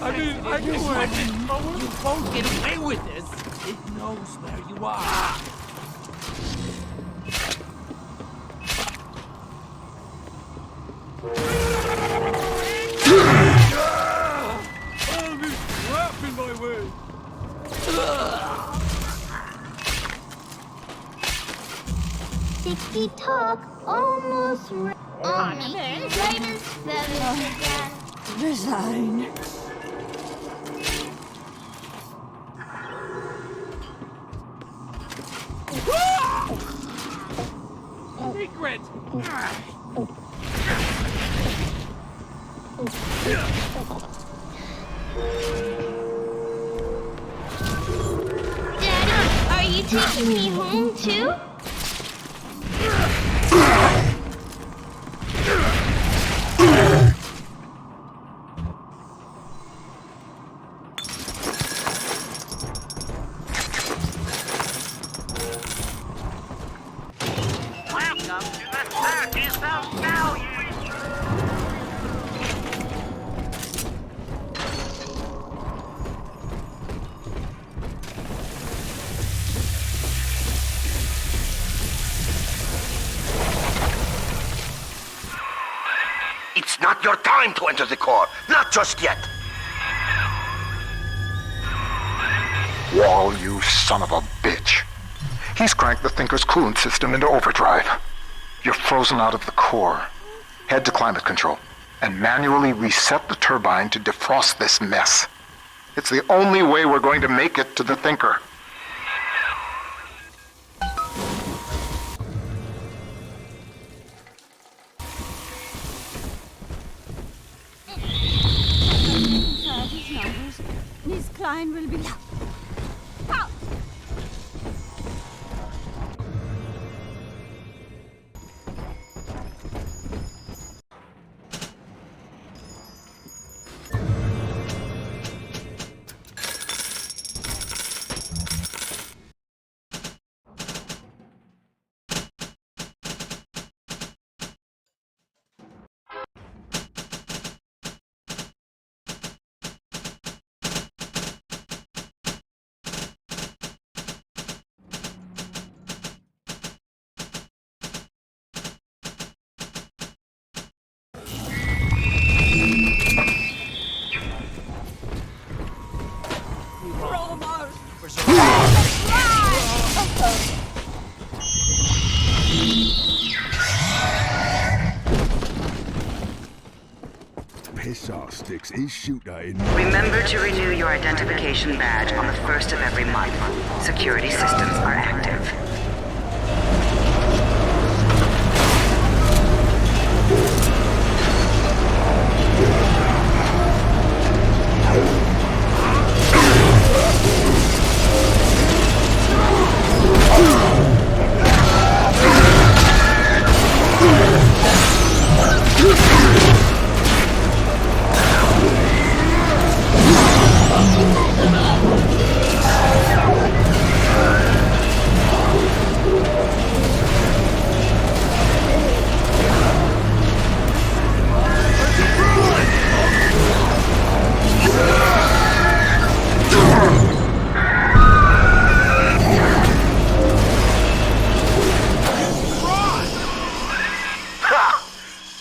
I mean, I can win. You won't get away with this. It knows where you are. Oh, this crap in my way. Sticky talk, almost right. Only right as feathers again. Resign. Secret! Daddy, are you taking me home too? It's not your time to enter the core. Not just yet. Wall, you son of a bitch. He's cranked the Thinker's coolant system into overdrive. You're frozen out of the core. Head to climate control and manually reset the turbine to defrost this mess. It's the only way we're going to make it to the Thinker. These numbers. Miss Klein will be... Pow! Sticks his shooter in. Remember to renew your identification badge on the first of every month. Security systems are active.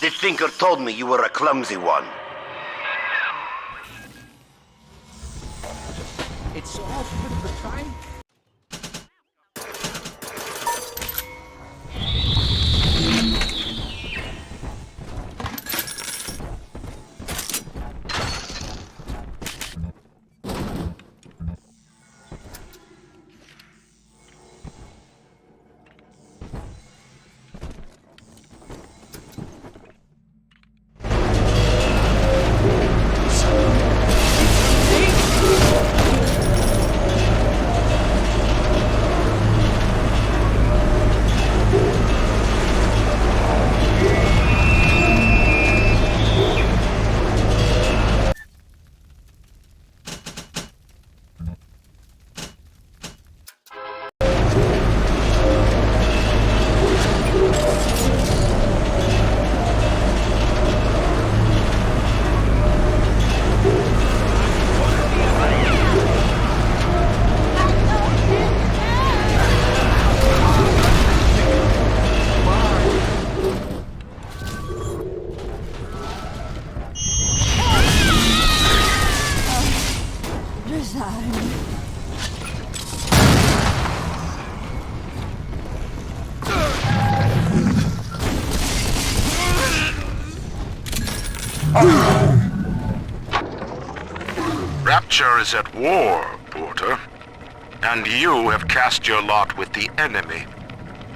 The Thinker told me you were a clumsy one. It's all good for time. Rapture is at war, Porter. And you have cast your lot with the enemy.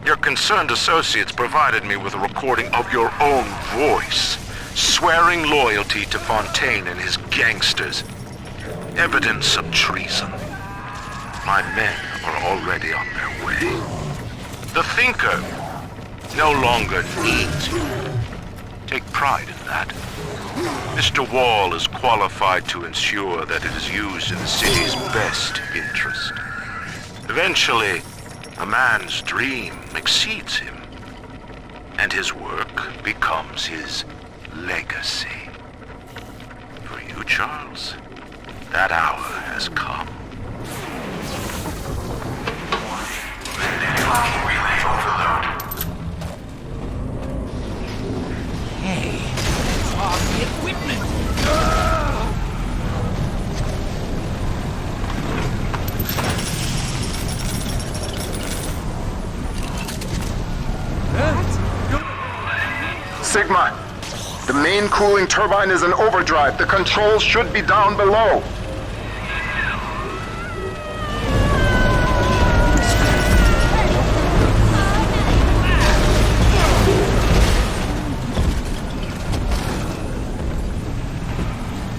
Your concerned associates provided me with a recording of your own voice, swearing loyalty to Fontaine and his gangsters. Evidence of treason. My men are already on their way. The Thinker no longer needs you. Take pride in that. Mr. Wall is qualified to ensure that it is used in the city's best interest. Eventually, a man's dream exceeds him, and his work becomes his legacy. For you, Charles, that hour has come. Hey, target equipment. Sigma, the main cooling turbine is in overdrive. The controls should be down below.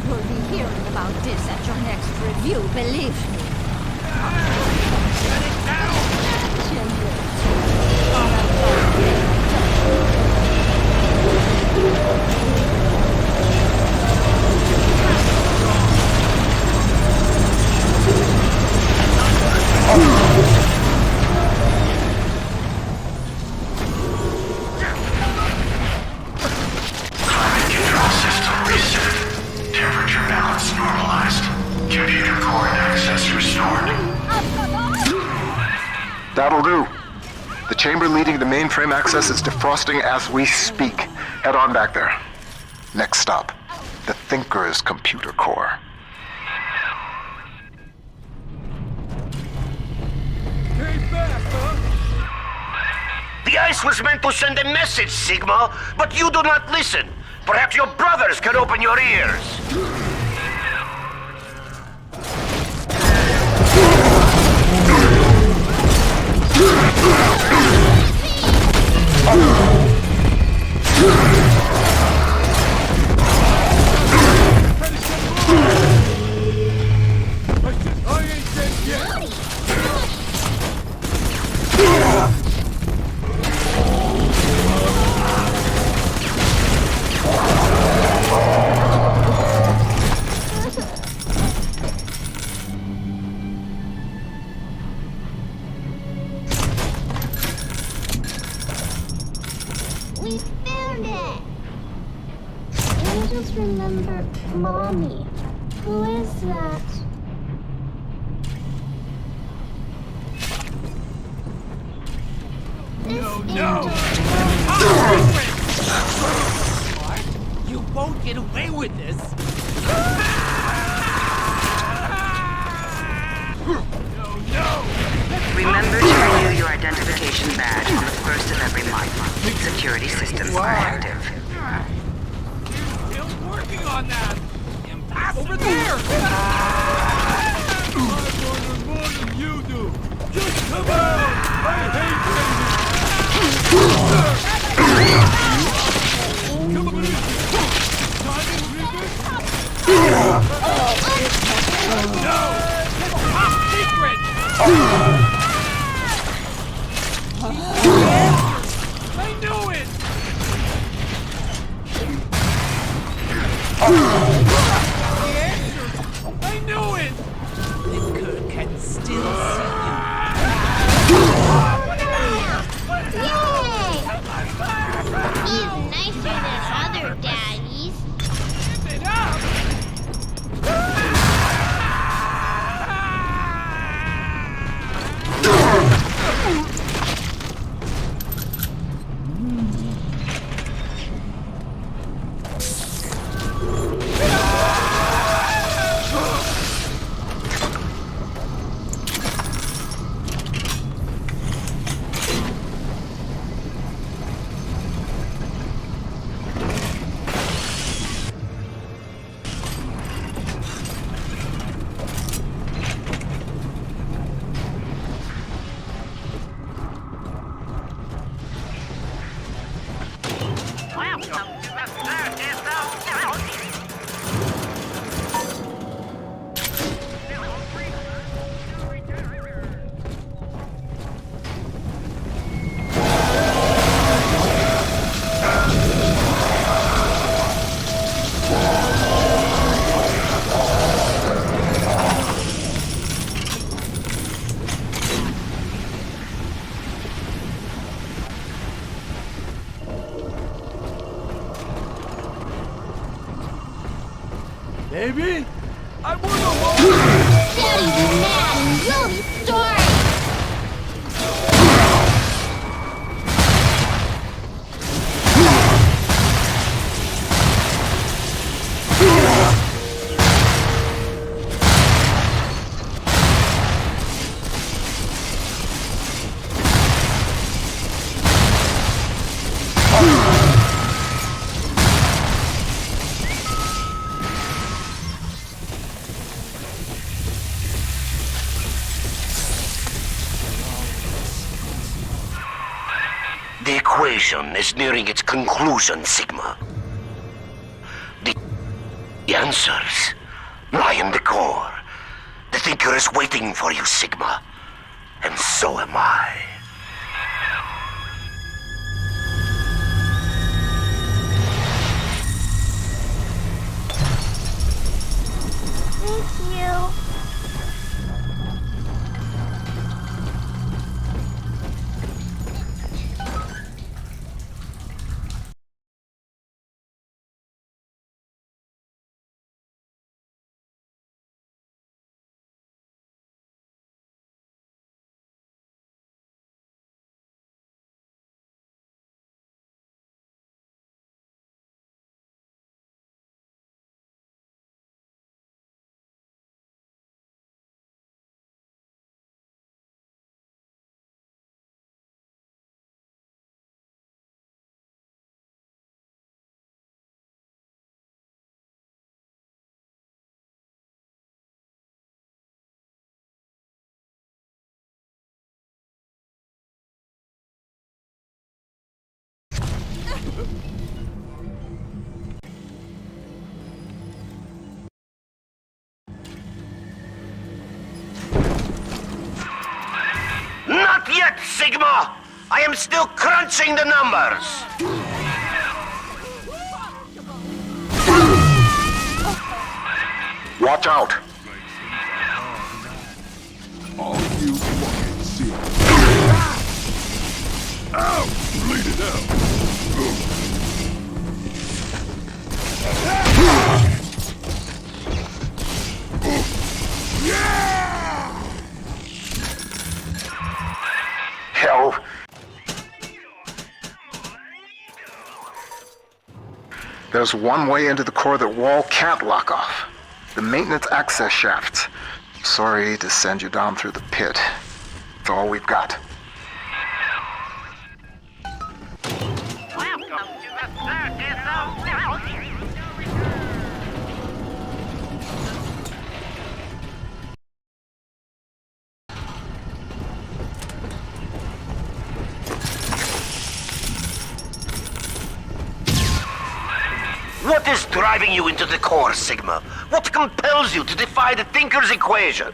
You'll be hearing about this at your next review, believe me. Climate control system reset. Temperature balance normalized. Computer core access restored. That'll do. The chamber leading to mainframe access is defrosting as we speak. Head on back there. Next stop, the Thinker's computer core. The ice was meant to send a message, Sigma, but you do not listen. Perhaps your brothers can open your ears. I ain't dead yet. We found it! I just remember Mommy. Who is that? No! What? You won't get away with this! Remember to renew your identification badge on the first of every month. Security systems are active. Still working on that! Over there! I wanted more than you do. Just come out! I hate Come on, No! Top secret! I knew it! I knew it! Thinker can still see you. Yay! He's nicer than other daddies. Give it up! Baby, I wanna Daddy's mad and really sorry. The equation is nearing its conclusion, Sigma. The answers lie in the core. The Thinker is waiting for you, Sigma. And so am I. Thank you. Not yet, Sigma! I am still crunching the numbers! Watch out! All you fucking see. Ow! Bleed it out. Hell. There's one way into the core that wall can't lock off. The maintenance access shafts. Sorry to send you down through the pit. It's all we've got. What is driving you into the core, Sigma? What compels you to defy the Thinker's equation?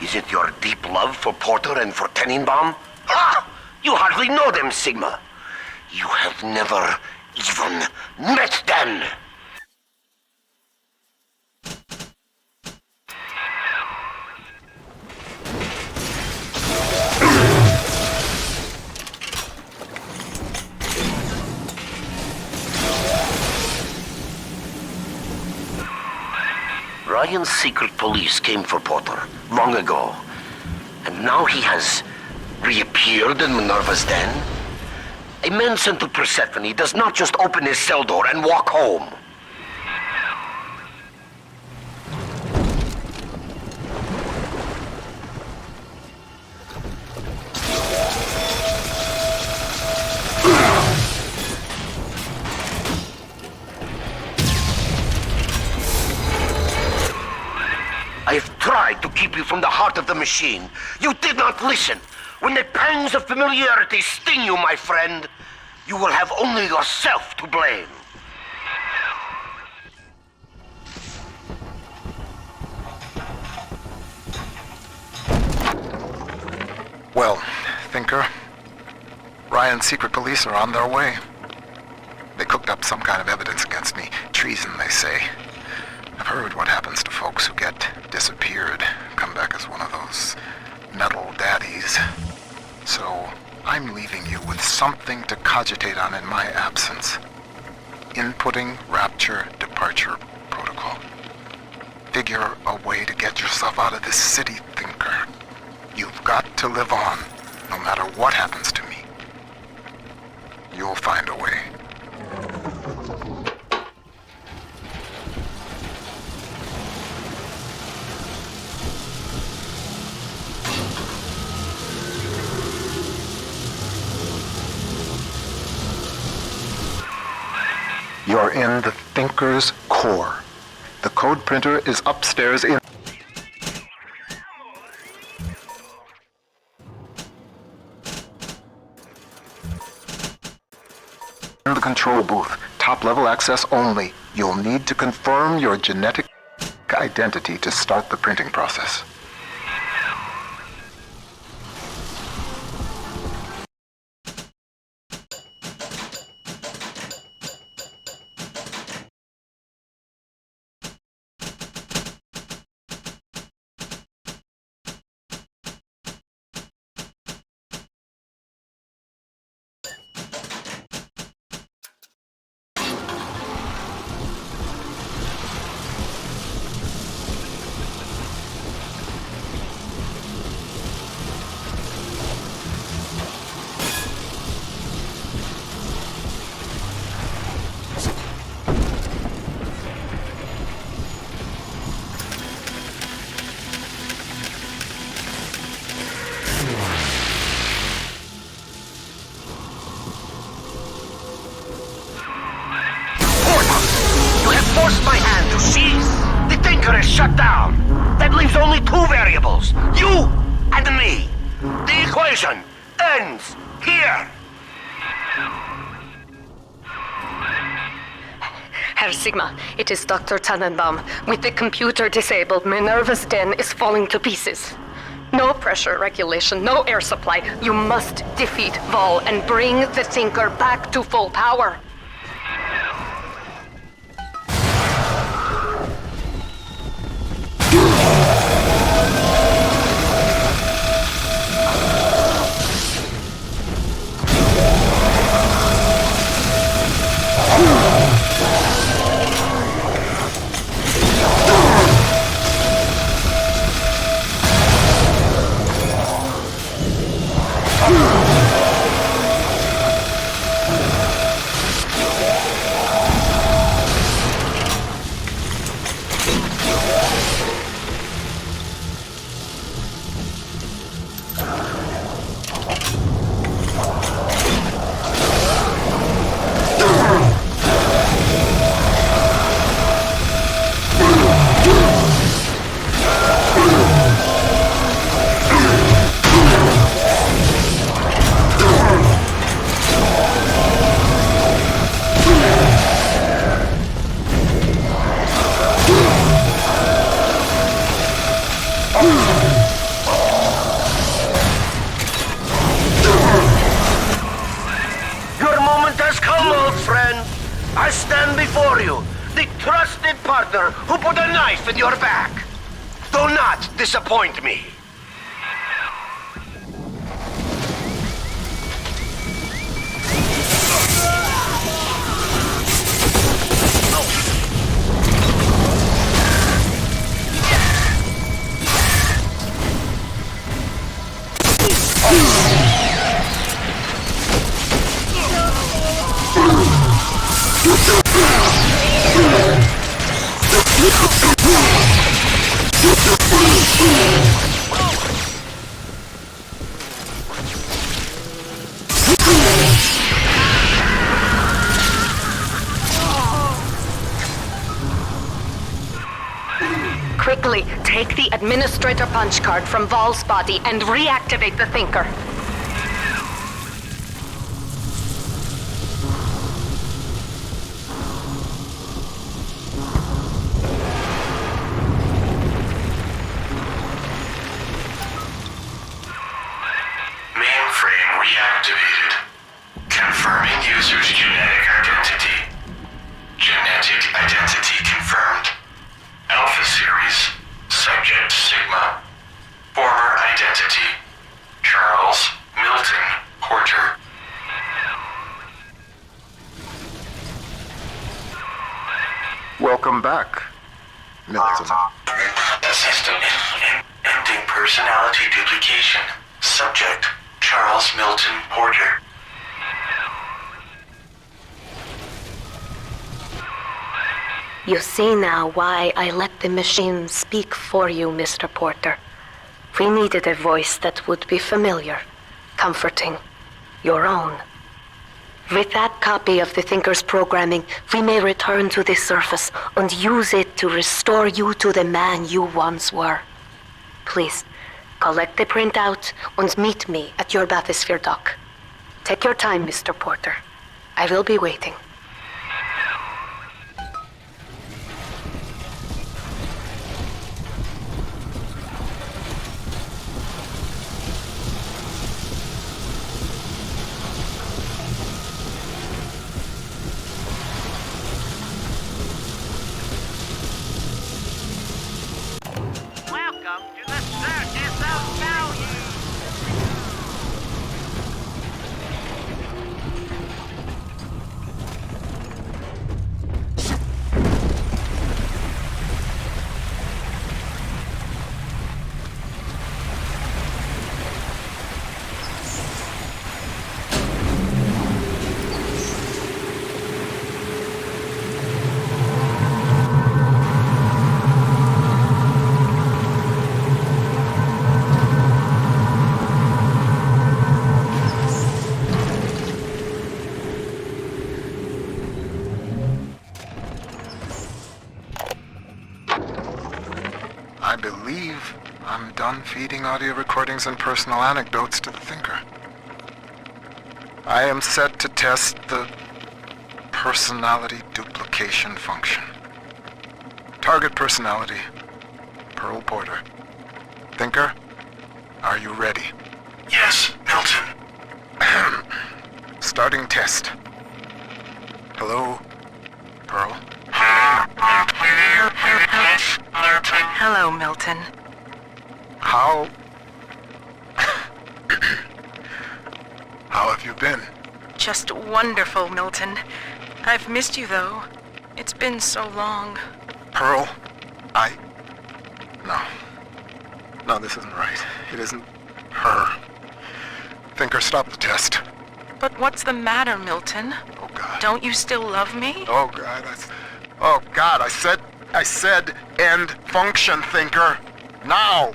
Is it your deep love for Porter and for Tenenbaum? Ah! You hardly know them, Sigma. You have never even met them. Ryan's secret police came for Porter long ago. And now he has reappeared in Minerva's den? A man sent to Persephone does not just open his cell door and walk home. I have tried to keep you from the heart of the machine. You did not listen. When the pangs of familiarity sting you, my friend, you will have only yourself to blame. Well, Thinker, Ryan's secret police are on their way. They cooked up some kind of evidence against me. Treason, they say. I've heard what happens to folks who get disappeared, come back as one of those metal daddies. So, I'm leaving you with something to cogitate on in my absence. Inputting Rapture Departure Protocol. Figure a way to get yourself out of this city, Thinker. You've got to live on, no matter what happens to me. You'll find a way. You're in the Thinker's core. The code printer is upstairs in the control booth. Top-level access only. You'll need to confirm your genetic identity to start the printing process. Forced my hand to seize. The Thinker is shut down. That leaves only two variables. You and me. The equation ends here. Herr Sigma, it is Dr. Tannenbaum. With the computer disabled, Minerva's den is falling to pieces. No pressure regulation, no air supply. You must defeat Vol and bring the Thinker back to full power. I stand before you, the trusted partner who put a knife in your back. Do not disappoint me. Quickly, take the administrator punch card from Vol's body and reactivate the Thinker. Mainframe reactivated. Confirming user's genetic identity. Genetic identity confirmed. Alpha Series, Subject Sigma. Former identity, Charles Milton Porter. Welcome back, Milton. System ending personality duplication. Subject, Charles Milton Porter. You see now why I let the machine speak for you, Mr. Porter. We needed a voice that would be familiar, comforting, your own. With that copy of the Thinker's programming, we may return to the surface and use it to restore you to the man you once were. Please, collect the printout and meet me at your bathysphere dock. Take your time, Mr. Porter. I will be waiting. Welcome to the Circus of Value! I believe I'm done feeding audio recordings and personal anecdotes to the Thinker. I am set to test the personality duplication function. Target personality, Pearl Porter. Thinker, are you ready? Yes, Milton. Starting test. Hello, Pearl. Hello, Milton. How have you been? Just wonderful, Milton. I've missed you, though. It's been so long. Pearl, No, this isn't right. It isn't her. Thinker, stop the test. But what's the matter, Milton? Oh, God. Don't you still love me? Oh, God, I said end function, Thinker. Now!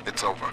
It's over.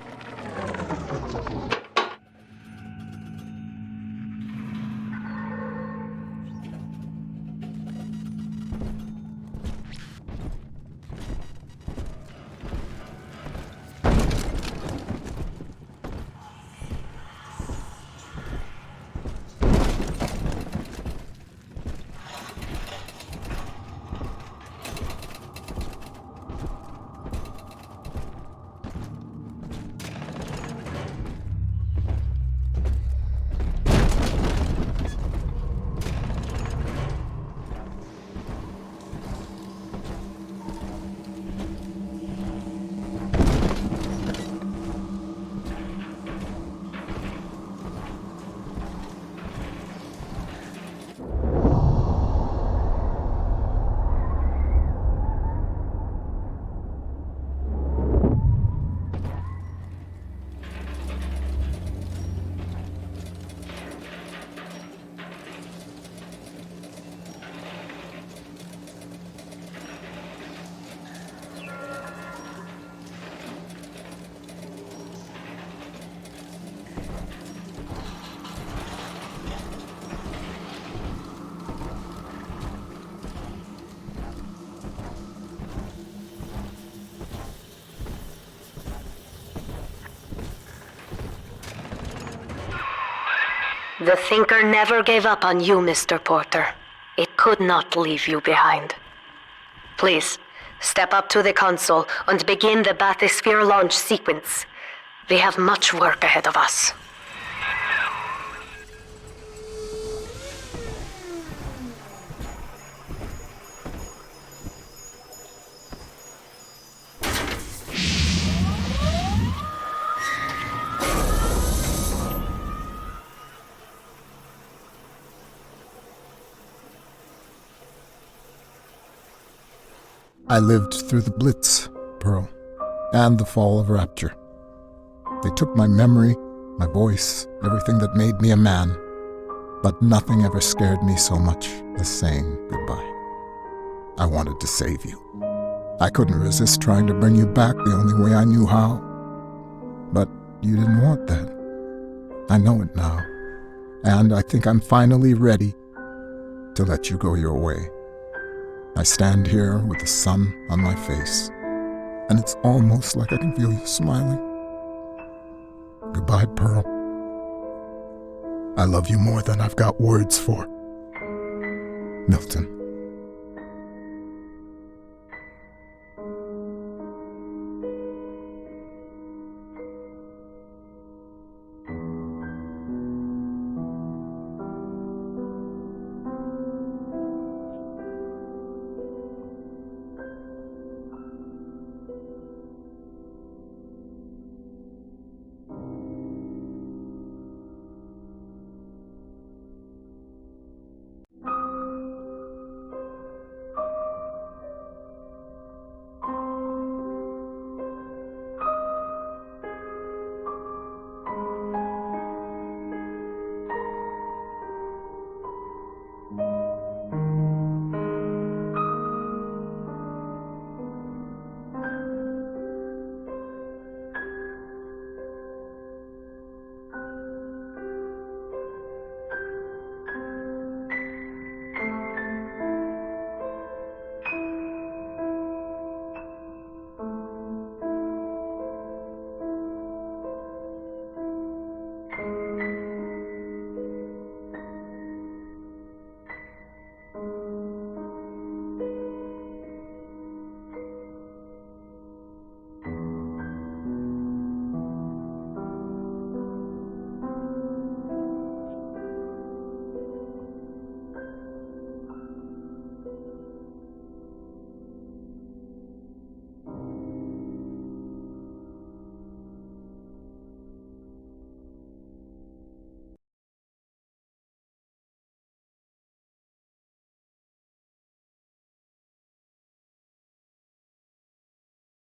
The Thinker never gave up on you, Mr. Porter. It could not leave you behind. Please, step up to the console and begin the bathysphere launch sequence. We have much work ahead of us. I lived through the Blitz, Pearl, and the fall of Rapture. They took my memory, my voice, everything that made me a man, but nothing ever scared me so much as saying goodbye. I wanted to save you. I couldn't resist trying to bring you back the only way I knew how. But you didn't want that. I know it now. And I think I'm finally ready to let you go your way. I stand here with the sun on my face, and it's almost like I can feel you smiling. Goodbye, Pearl. I love you more than I've got words for. Milton.